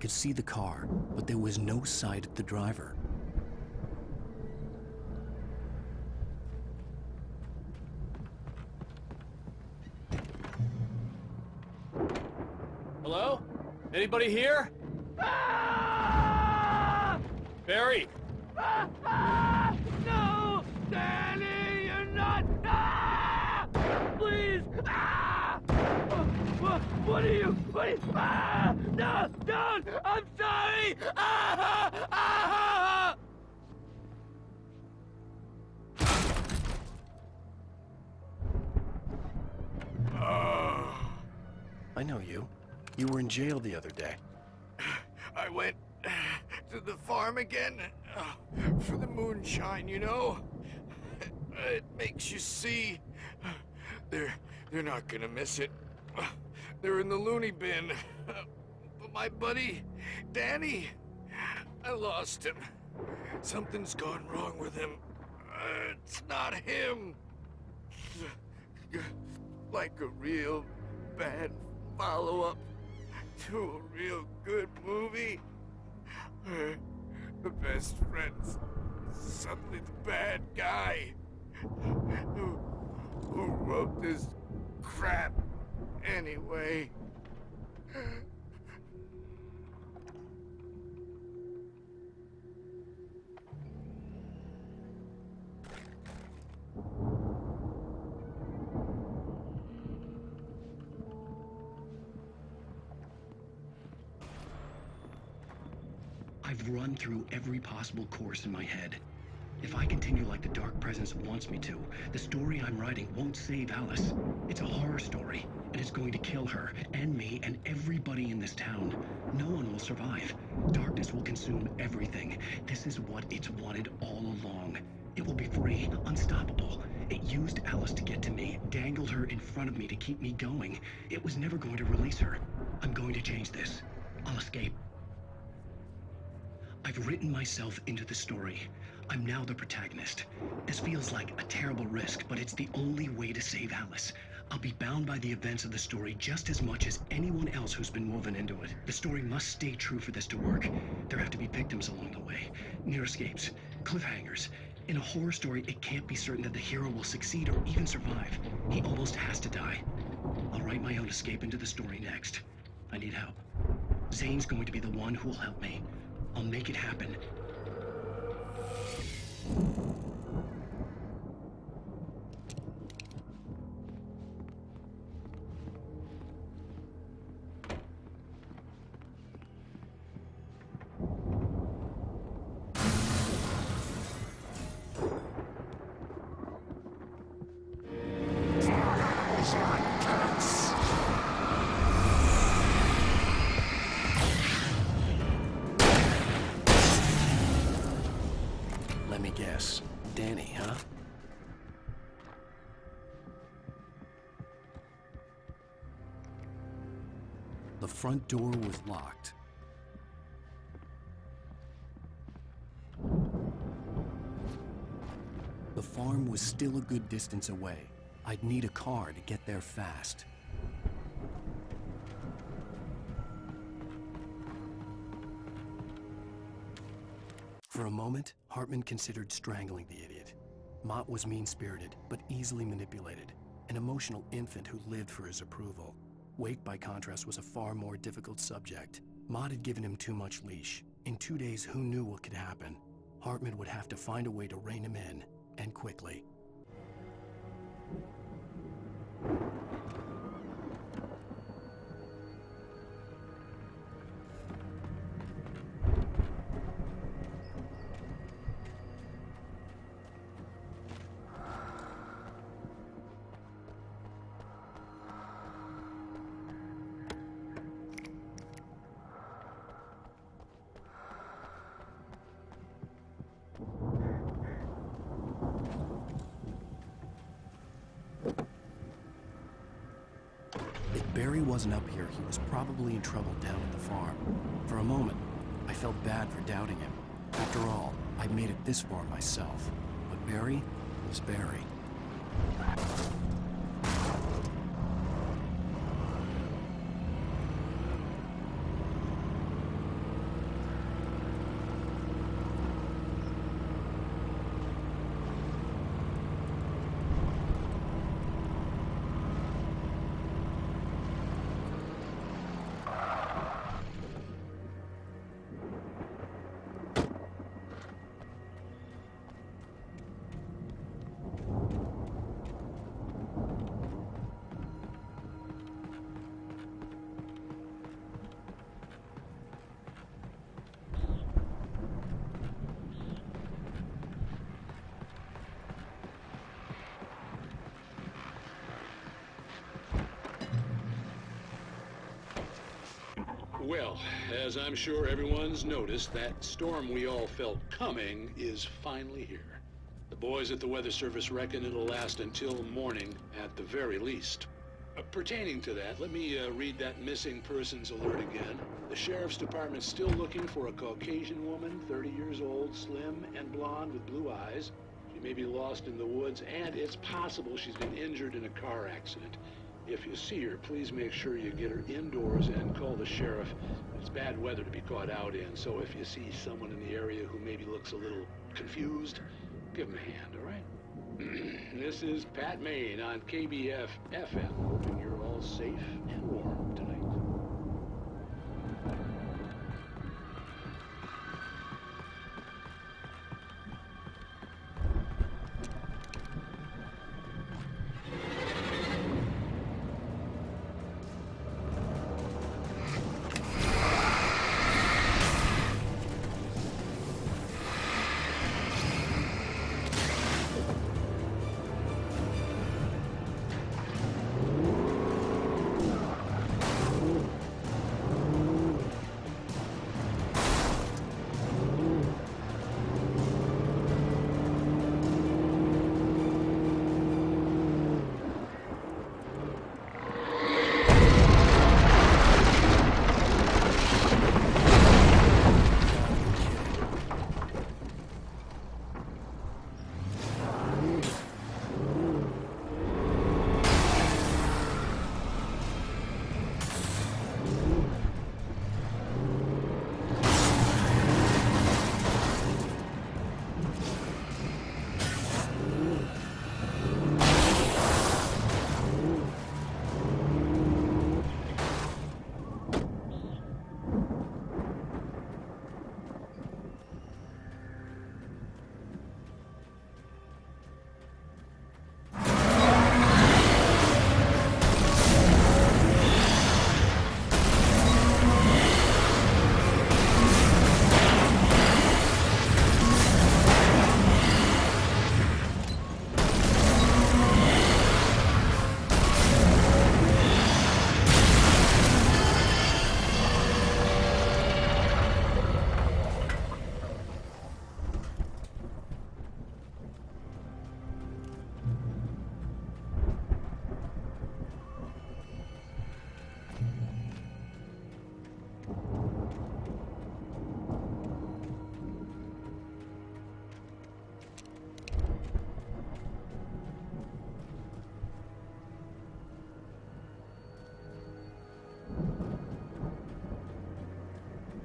could see the car, but there was no sight of the driver. Hello? Anybody here? Ah! Barry! No! Danny, you're not! Ah! Please! Ah! What are you? Ah! No! Don't! I'm sorry! Ah! Ah! I know you. You were in jail the other day. I went to the farm again for the moonshine, you know? It makes you see. They're not gonna miss it. They're in the loony bin. But my buddy, Danny, I lost him. Something's gone wrong with him. It's not him. Like a real bad follow-up to a real good movie. The best friend's suddenly the bad guy. Who wrote this crap anyway? I've run through every possible course in my head. If I continue like the Dark Presence wants me to, the story I'm writing won't save Alice. It's a horror story, and it's going to kill her, and me, and everybody in this town. No one will survive. Darkness will consume everything. This is what it's wanted all along. It will be free, unstoppable. It used Alice to get to me, dangled her in front of me to keep me going. It was never going to release her. I'm going to change this. I'll escape. I've written myself into the story. I'm now the protagonist. This feels like a terrible risk, but it's the only way to save Alice. I'll be bound by the events of the story just as much as anyone else who's been woven into it. The story must stay true for this to work. There have to be victims along the way, near escapes, cliffhangers. In a horror story, it can't be certain that the hero will succeed or even survive. He almost has to die. I'll write my own escape into the story next. I need help. Zane's going to be the one who will help me. I'll make it happen. Let me guess. Danny, huh? The front door was locked. The farm was still a good distance away. I'd need a car to get there fast. For a moment, Hartman considered strangling the idiot. Mott was mean-spirited, but easily manipulated, an emotional infant who lived for his approval. Wake, by contrast, was a far more difficult subject. Mott had given him too much leash. In 2 days, who knew what could happen? Hartman would have to find a way to rein him in, and quickly. If Barry wasn't up here, he was probably in trouble down at the farm. For a moment, I felt bad for doubting him. After all, I made it this far myself. But Barry was Barry. Well, as I'm sure everyone's noticed, that storm we all felt coming is finally here. The boys at the Weather Service reckon it'll last until morning at the very least. Pertaining to that, let me read that missing persons alert again. The Sheriff's Department's still looking for a Caucasian woman, 30 years old, slim and blonde with blue eyes. She may be lost in the woods, and it's possible she's been injured in a car accident. If you see her, please make sure you get her indoors and call the sheriff. It's bad weather to be caught out in, so if you see someone in the area who maybe looks a little confused, give him a hand, all right? This is Pat Maine on KBF FM, hoping you're all safe and warm tonight.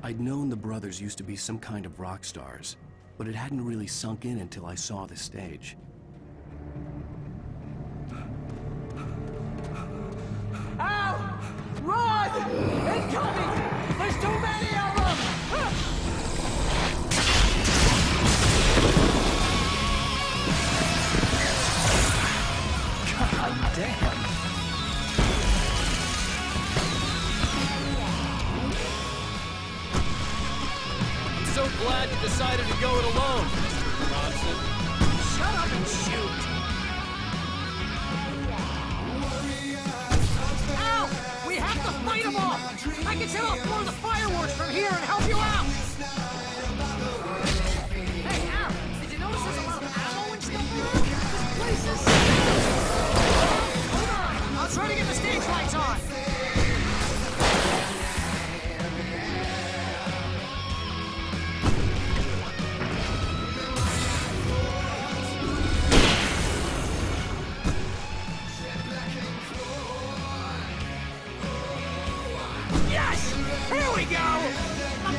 I'd known the brothers used to be some kind of rock stars, but it hadn't really sunk in until I saw the stage. Ow! Run! Incoming! There's too many of them! God damn! So glad you decided to go it alone, Mr. Johnson. Shut up and shoot! Ow! We have to fight them off! I can set off more of the fireworks from here and help you out! Hey, Al! Did you notice there's a lot of ammo and stuff around? This place is... Hold on! I'll try to get the stage lights on! Here we go! I'm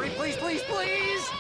hurry, please, please, please!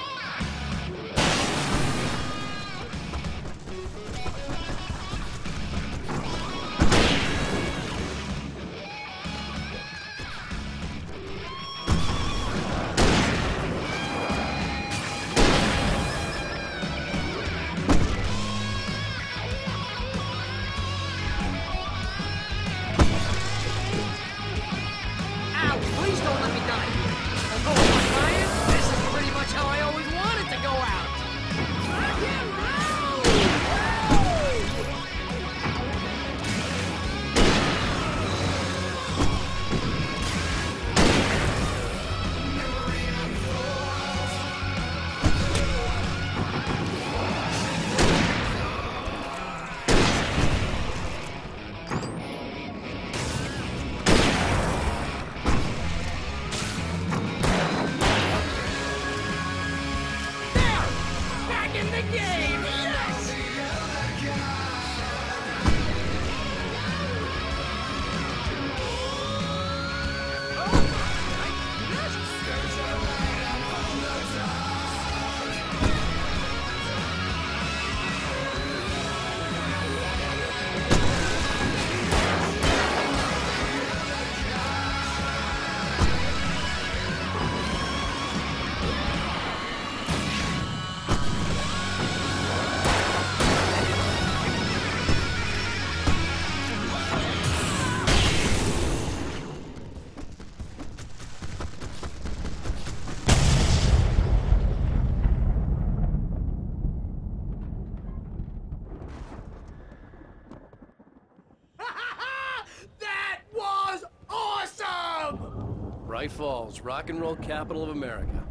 Bright Falls, rock and roll capital of America.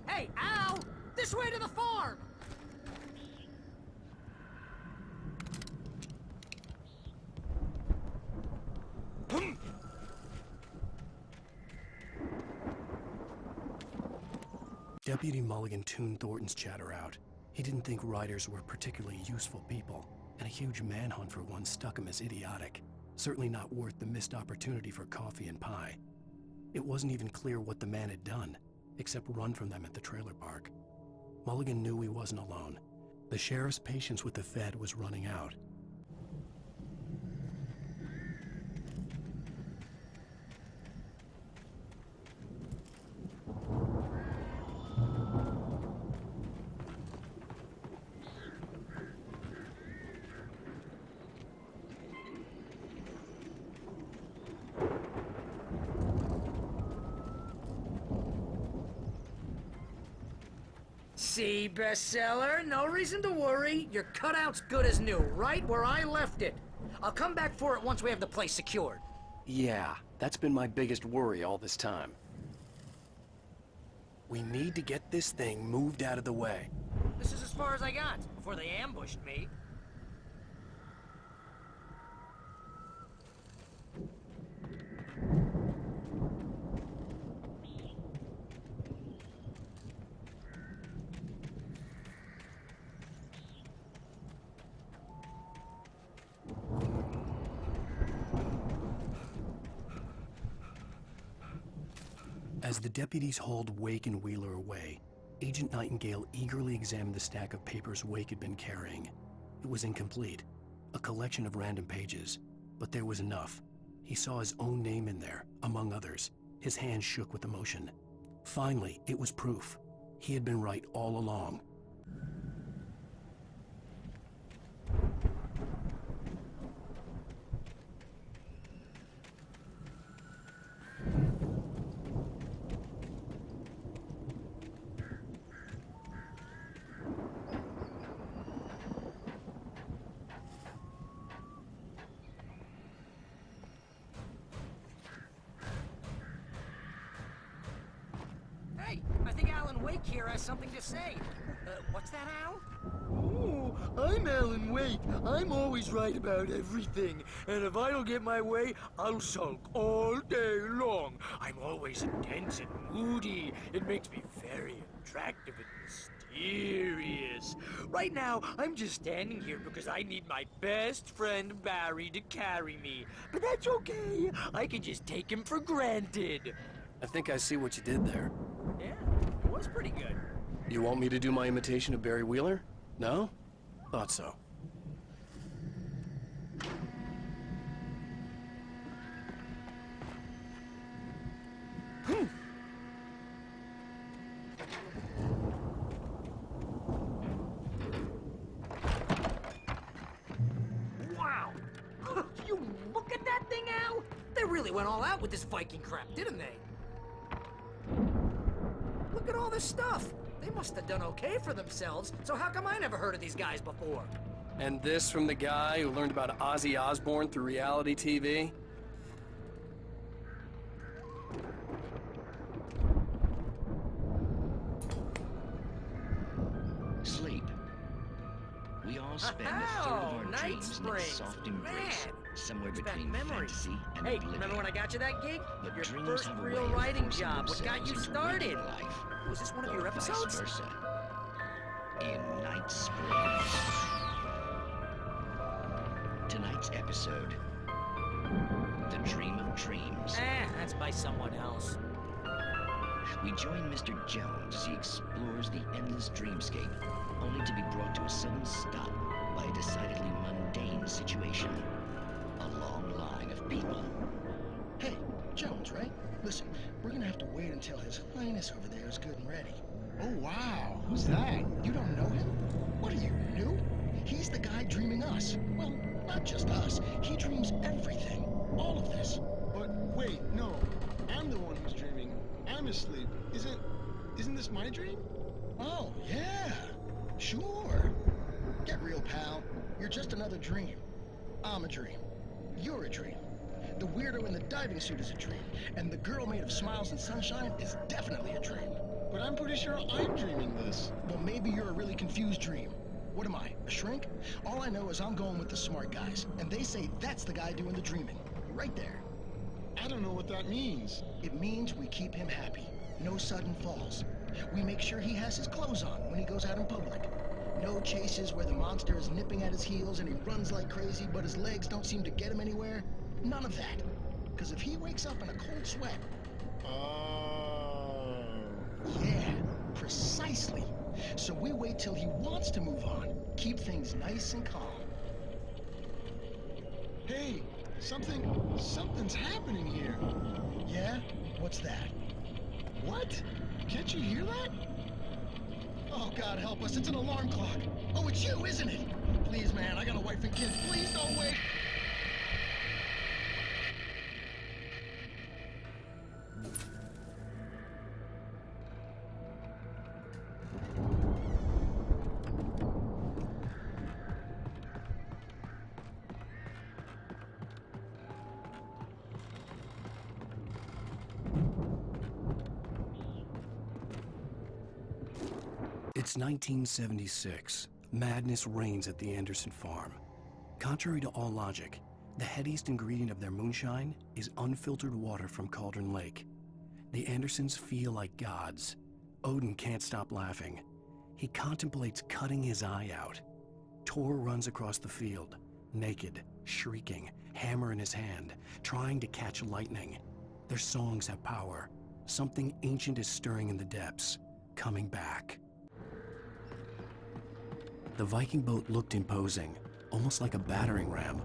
Hey, Al! This way to the farm! Deputy Mulligan tuned Thornton's chatter out. He didn't think riders were particularly useful people, and a huge manhunt for one struck him as idiotic. Certainly not worth the missed opportunity for coffee and pie. It wasn't even clear what the man had done, except run from them at the trailer park. Mulligan knew he wasn't alone. The sheriff's patience with the Fed was running out. See, bestseller? No reason to worry. Your cutout's good as new, right where I left it. I'll come back for it once we have the place secured. Yeah, that's been my biggest worry all this time. We need to get this thing moved out of the way. This is as far as I got, before they ambushed me. As the deputies hauled Wake and Wheeler away, Agent Nightingale eagerly examined the stack of papers Wake had been carrying. It was incomplete, a collection of random pages, but there was enough. He saw his own name in there, among others. His hands shook with emotion. Finally, it was proof. He had been right all along. I think Alan Wake here has something to say. What's that, Al? Oh, I'm Alan Wake. I'm always right about everything. And if I don't get my way, I'll sulk all day long. I'm always intense and moody. It makes me very attractive and mysterious. serious. Right now, I'm just standing here because I need my best friend Barry to carry me. But that's okay. I can just take him for granted. I think I see what you did there. Yeah, it was pretty good. You want me to do my imitation of Barry Wheeler? No? Thought so. Wow! You look at that thing, Al? They really went all out with this Viking crap, didn't they? Look at all this stuff. They must have done okay for themselves, so how come I never heard of these guys before? And this from the guy who learned about Ozzy Osbourne through reality TV? Sleep. We all spend a third of our dreams in a soft embrace, somewhere between fantasy and Hey, oblivion. remember when I got you that gig? But Your dreams first have a real way of writing forcing job, what got you themselves into started? waking life, Was this one of or your episodes? Vice versa. In Night Springs. Tonight's episode, The Dream of Dreams. That's by someone else. We join Mr. Jones as he explores the endless dreamscape, only to be brought to a sudden stop by a decidedly mundane situation. A long line of people. Hey, Jones, right? Listen, we're gonna have to wait until His Highness over there is good and ready. Oh, wow. Who's that? You don't know him? What are you, new? He's the guy dreaming us. Well, not just us. He dreams everything. All of this. But wait, no. I'm the one who's dreaming. I'm asleep. Isn't this my dream? Oh, yeah. Sure. Get real, pal. You're just another dream. I'm a dream. You're a dream. The weirdo in the diving suit is a dream. And the girl made of smiles and sunshine is definitely a dream. But I'm pretty sure I'm dreaming this. Well, maybe you're a really confused dream. What am I, a shrink? All I know is I'm going with the smart guys, and they say that's the guy doing the dreaming. Right there. I don't know what that means. It means we keep him happy. No sudden falls. We make sure he has his clothes on when he goes out in public. No chases where the monster is nipping at his heels and he runs like crazy, but his legs don't seem to get him anywhere. None of that. Because if he wakes up in a cold sweat... Oh... Yeah, precisely. So we wait till he wants to move on. Keep things nice and calm. Hey, something's happening here. Yeah? What's that? What? Can't you hear that? Oh, God help us, it's an alarm clock. Oh, it's you, isn't it? Please, man, I got a wife and kids. Please don't wait. It's 1976. Madness reigns at the Anderson farm. Contrary to all logic, the headiest ingredient of their moonshine is unfiltered water from Cauldron Lake. The Andersons feel like gods. Odin can't stop laughing. He contemplates cutting his eye out. Tor runs across the field, naked, shrieking, hammer in his hand, trying to catch lightning. Their songs have power. Something ancient is stirring in the depths, coming back. The Viking boat looked imposing, almost like a battering ram.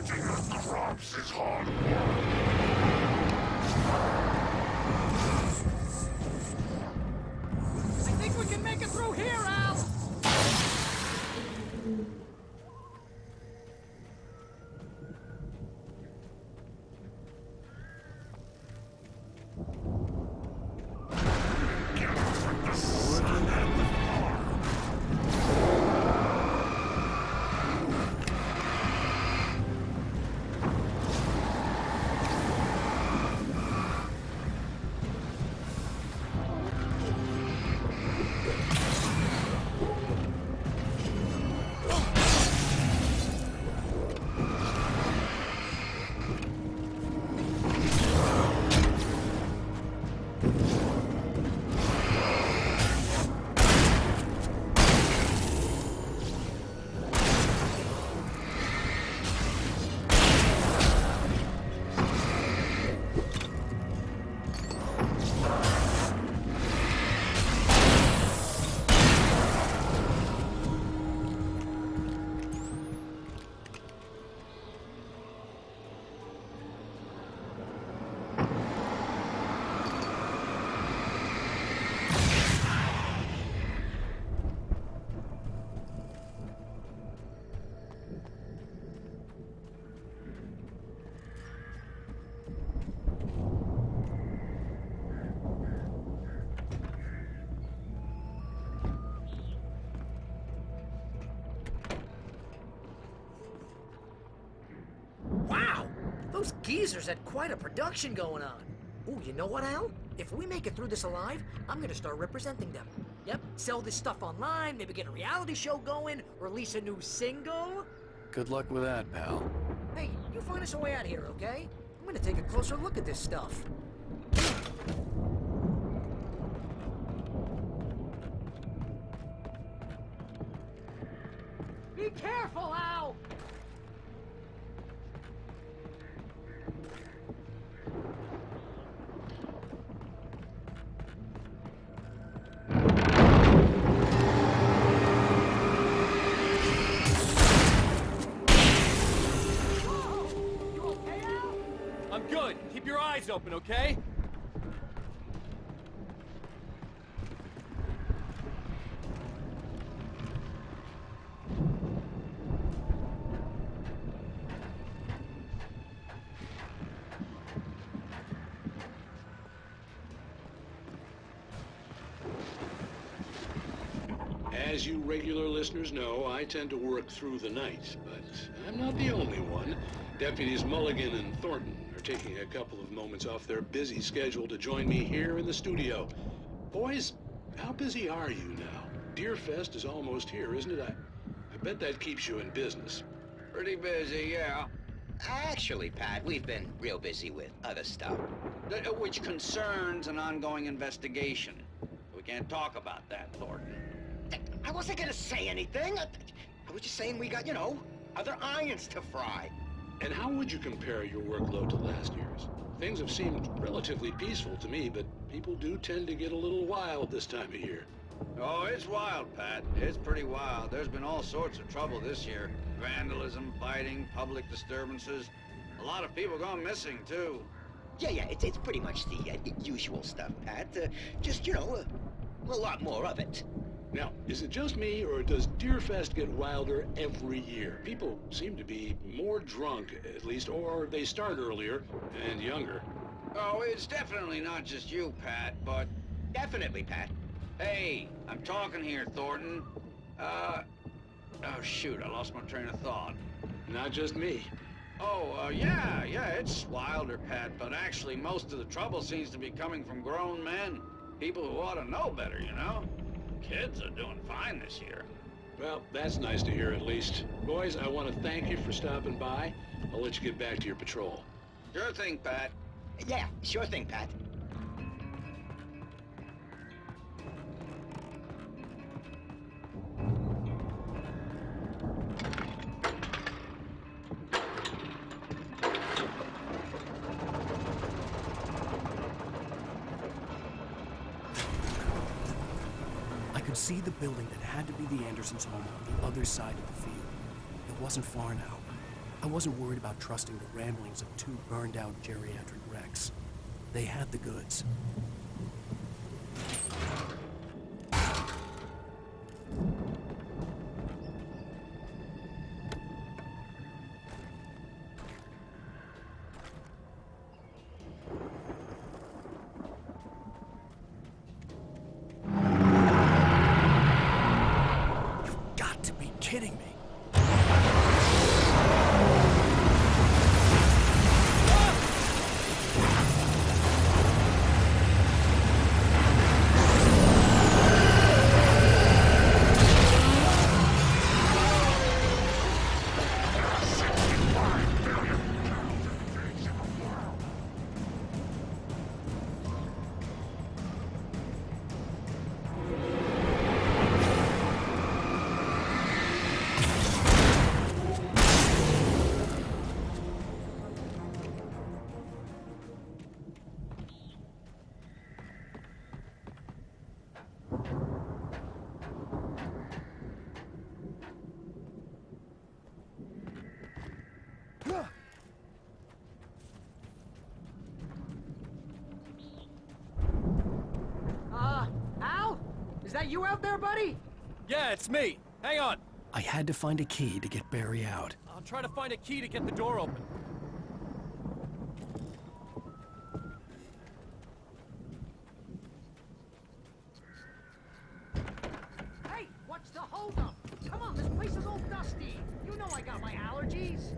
Planting the crops is hard work. I think we can make it through here, Al! Wow! Those geezers had quite a production going on. Ooh, you know what, Al? If we make it through this alive, I'm gonna start representing them. Yep, sell this stuff online, maybe get a reality show going, release a new single. Good luck with that, pal. Hey, you find us a way out of here, okay? I'm gonna take a closer look at this stuff. Be careful, Al! I'm good. Keep your eyes open, okay? As you regular listeners know, I tend to work through the night, but I'm not the only one. Deputies Mulligan and Thornton are taking a couple of moments off their busy schedule to join me here in the studio. Boys, how busy are you now? Deerfest is almost here, isn't it? I bet that keeps you in business. Pretty busy, yeah. Actually, Pat, we've been real busy with other stuff, which concerns an ongoing investigation. We can't talk about that, Thornton. I wasn't gonna say anything. I was just saying we got, you know, other irons to fry. And how would you compare your workload to last year's? Things have seemed relatively peaceful to me, but people do tend to get a little wild this time of year. Oh, it's wild, Pat. It's pretty wild. There's been all sorts of trouble this year. Vandalism, fighting, public disturbances. A lot of people gone missing, too. Yeah, it's pretty much the usual stuff, Pat. Just, you know, a lot more of it. Now, is it just me, or does Deerfest get wilder every year? People seem to be more drunk, at least, or they start earlier and younger. Oh, it's definitely not just you, Pat, but... Definitely, Pat. Hey, I'm talking here, Thornton. Oh, shoot, I lost my train of thought. Not just me. Oh, yeah, it's wilder, Pat, but actually most of the trouble seems to be coming from grown men. People who ought to know better, you know? Kids are doing fine this year. Well, that's nice to hear at least. Boys, I want to thank you for stopping by. I'll let you get back to your patrol. Sure thing, Pat. Yeah, sure thing, Pat. I could see the building that had to be the Andersons' home on the other side of the field. It wasn't far now. I wasn't worried about trusting the ramblings of two burned-out geriatric wrecks. They had the goods. You've got to be kidding me. Al? Is that you out there, buddy? Yeah, it's me. Hang on. I had to find a key to get Barry out. I'll try to find a key to get the door open. Hey, what's the holdup? Come on, this place is all dusty. You know I got my allergies.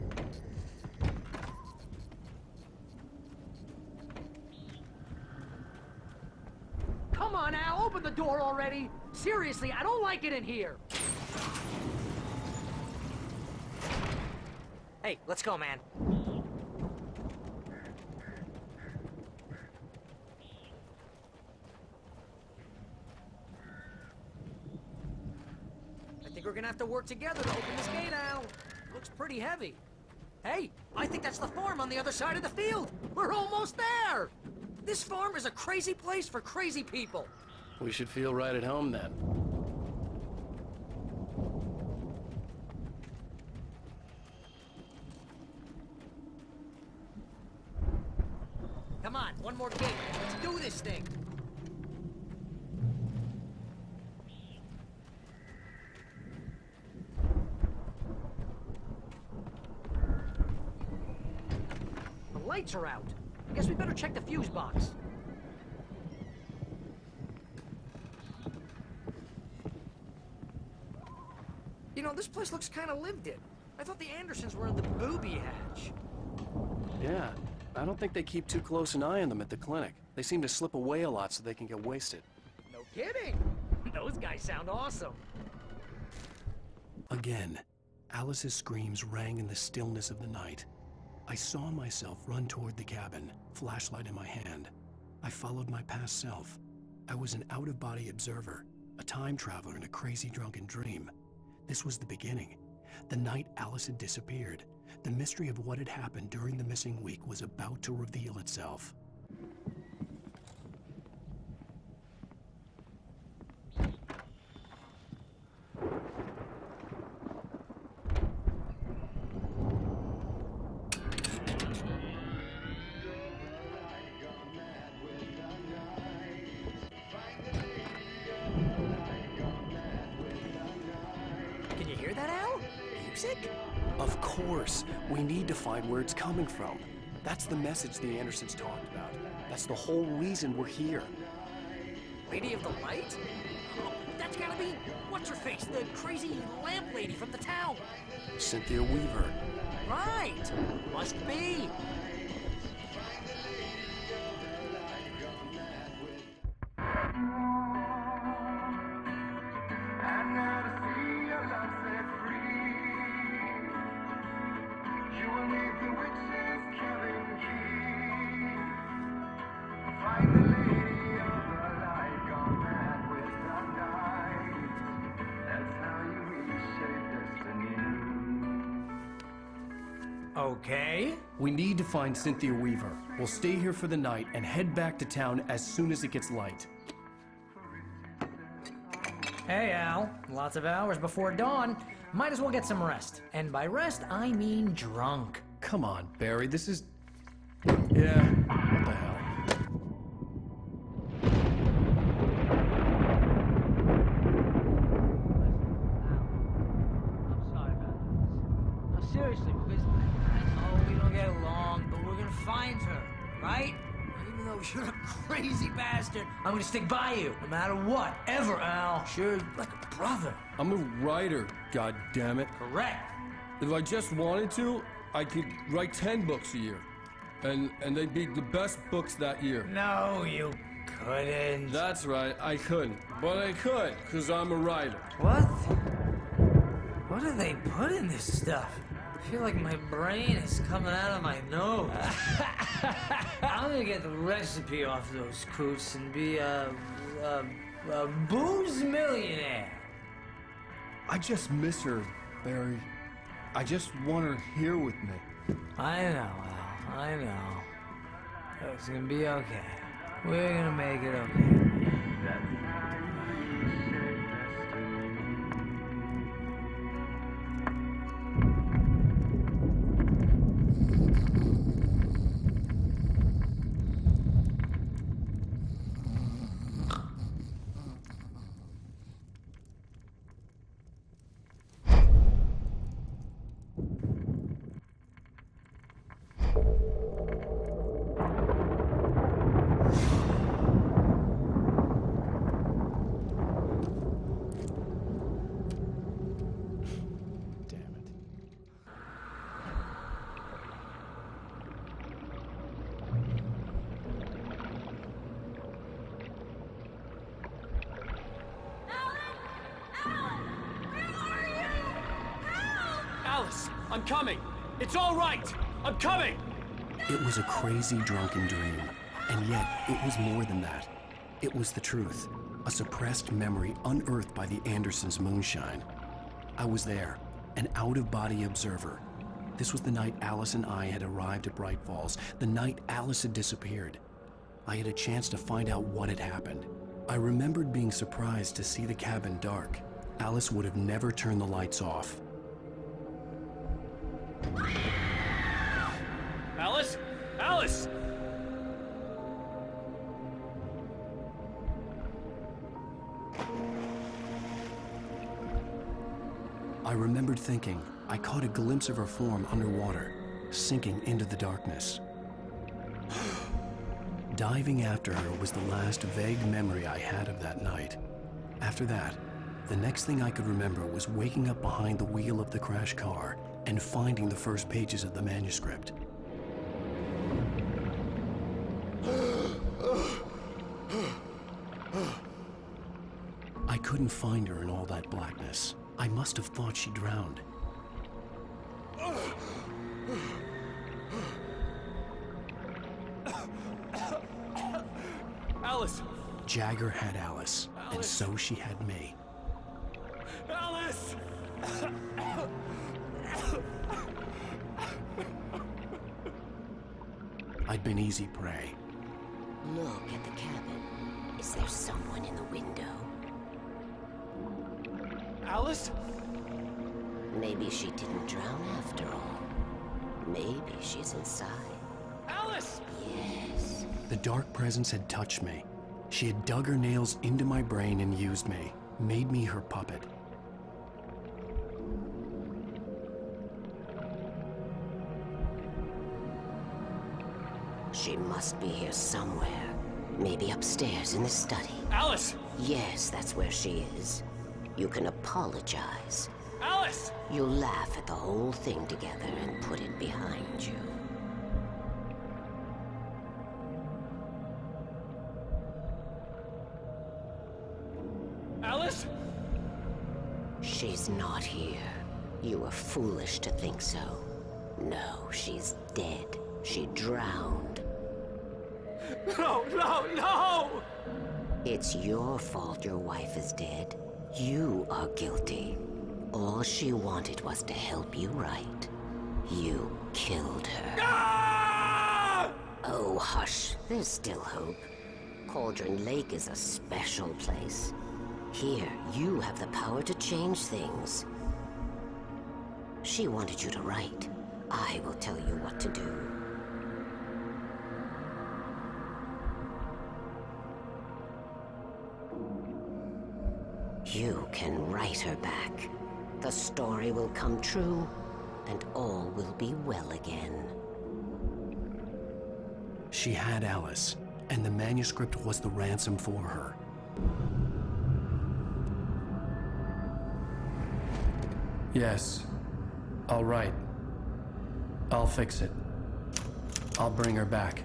Come on, Al, open the door already. Seriously, I don't like it in here. Hey, let's go, man. I think we're gonna have to work together to open this gate, Al. Looks pretty heavy. Hey, I think that's the farm on the other side of the field. We're almost there. This farm is a crazy place for crazy people. We should feel right at home then. Come on, one more gate. Let's do this thing. The lights are out. I guess we better check the fuse box. You know, this place looks kind of lived in. I thought the Andersons were in the booby hatch. Yeah, I don't think they keep too close an eye on them at the clinic. They seem to slip away a lot so they can get wasted. No kidding. Those guys sound awesome. Again, Alice's screams rang in the stillness of the night. I saw myself run toward the cabin, flashlight in my hand. I followed my past self. I was an out-of-body observer, a time traveler in a crazy drunken dream. This was the beginning. The night Alice had disappeared. The mystery of what had happened during the missing week was about to reveal itself. Can you hear that, Al? Music? Of course. We need to find where it's coming from. That's the message the Andersons talked about. That's the whole reason we're here. Lady of the Light? Oh, that's gotta be... What's-her-face? The crazy lamp lady from the town. Cynthia Weaver. Right. Must be. Okay. We need to find Cynthia Weaver. We'll stay here for the night and head back to town as soon as it gets light. Hey, Al. Lots of hours before dawn. Might as well get some rest. And by rest, I mean drunk. Come on, Barry, this is... Yeah, what the hell? I'm sorry about this. No, seriously, because I know we don't get along, but we're gonna find her, right? Even though you're a crazy bastard, I'm gonna stick by you, no matter what, ever, Al. Sure, like a brother. I'm a writer, goddammit. Correct. If I just wanted to, I could write 10 books a year. And they'd be the best books that year. No, you couldn't. That's right, I couldn't. But I could, because I'm a writer. What? What do they put in this stuff? I feel like my brain is coming out of my nose. I'm gonna get the recipe off those coots and be a booze millionaire. I just miss her, Barry. I just want her here with me. I know, Al. I know. It's gonna be okay. We're gonna make it okay. Alice, I'm coming. It's all right. I'm coming. It was a crazy, drunken dream. And yet, it was more than that. It was the truth. A suppressed memory unearthed by the Andersons' moonshine. I was there, an out-of-body observer. This was the night Alice and I had arrived at Bright Falls, the night Alice had disappeared. I had a chance to find out what had happened. I remembered being surprised to see the cabin dark. Alice would have never turned the lights off. Alice? Alice! I remembered thinking, I caught a glimpse of her form underwater, sinking into the darkness. Diving after her was the last vague memory I had of that night. After that, the next thing I could remember was waking up behind the wheel of the crashed car and finding the first pages of the manuscript. I couldn't find her in all that blackness. I must have thought she drowned. Alice! Jagger had Alice, and so she had me. Alice! I'd been easy prey. Look at the cabin. Is there someone in the window? Alice? Maybe she didn't drown after all. Maybe she's inside. Alice! Yes. The dark presence had touched me. She had dug her nails into my brain and used me, made me her puppet. She must be here somewhere. Maybe upstairs in the study. Alice! Yes, that's where she is. You can apologize. Alice! You'll laugh at the whole thing together and put it behind you. Alice? She's not here. You were foolish to think so. No, she's dead. She drowned. No, no, no! It's your fault your wife is dead. You are guilty. All she wanted was to help you right. You killed her. Ah! Oh, hush. There's still hope. Cauldron Lake is a special place. Here, you have the power to change things. She wanted you to write. I will tell you what to do. You can write her back. The story will come true, and all will be well again. She had Alice, and the manuscript was the ransom for her. Yes. All right. I'll fix it. I'll bring her back.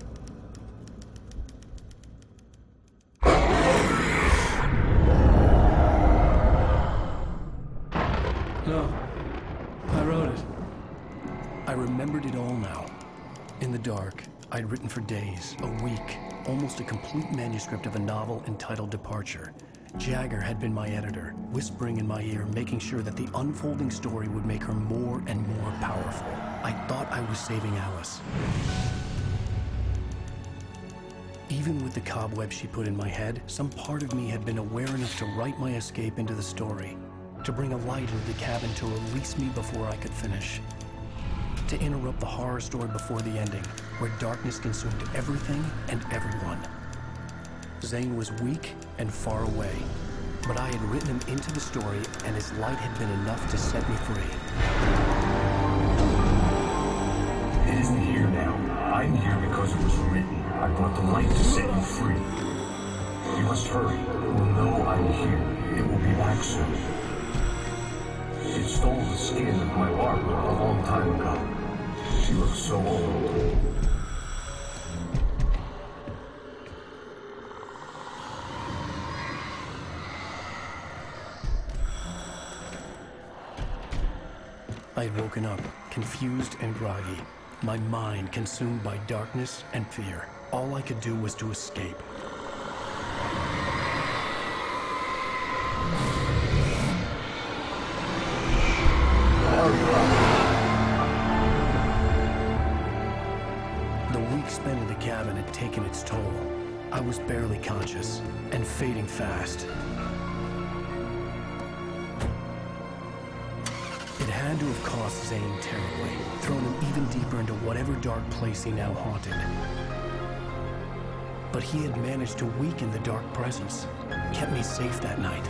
No. I wrote it. I remembered it all now. In the dark, I'd written for days, a week, almost a complete manuscript of a novel entitled Departure. Jagger had been my editor, whispering in my ear, making sure that the unfolding story would make her more and more powerful. I thought I was saving Alice. Even with the cobweb she put in my head, some part of me had been aware enough to write my escape into the story, to bring a light into the cabin to release me before I could finish, to interrupt the horror story before the ending, where darkness consumed everything and everyone. Zane was weak and far away, but I had written him into the story, and his light had been enough to set me free. It isn't here now. I'm here because it was written. I brought the light to set you free. You must hurry. It will know I'm here. It will be back soon. It stole the skin of my Barbara a long time ago. She looks so old. I had woken up, confused and groggy, my mind consumed by darkness and fear. All I could do was to escape. The week spent in the cabin had taken its toll. I was barely conscious and fading fast. It had to have cost Zane terribly, thrown him even deeper into whatever dark place he now haunted. But he had managed to weaken the dark presence, kept me safe that night.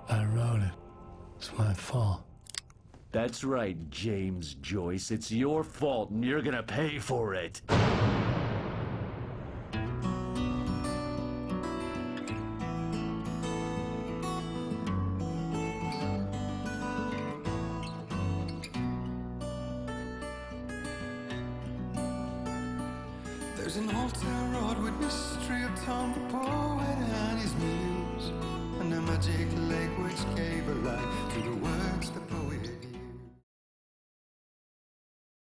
I wrote it. It's my fault. That's right, James Joyce. It's your fault, and you're gonna pay for it. There's an old town road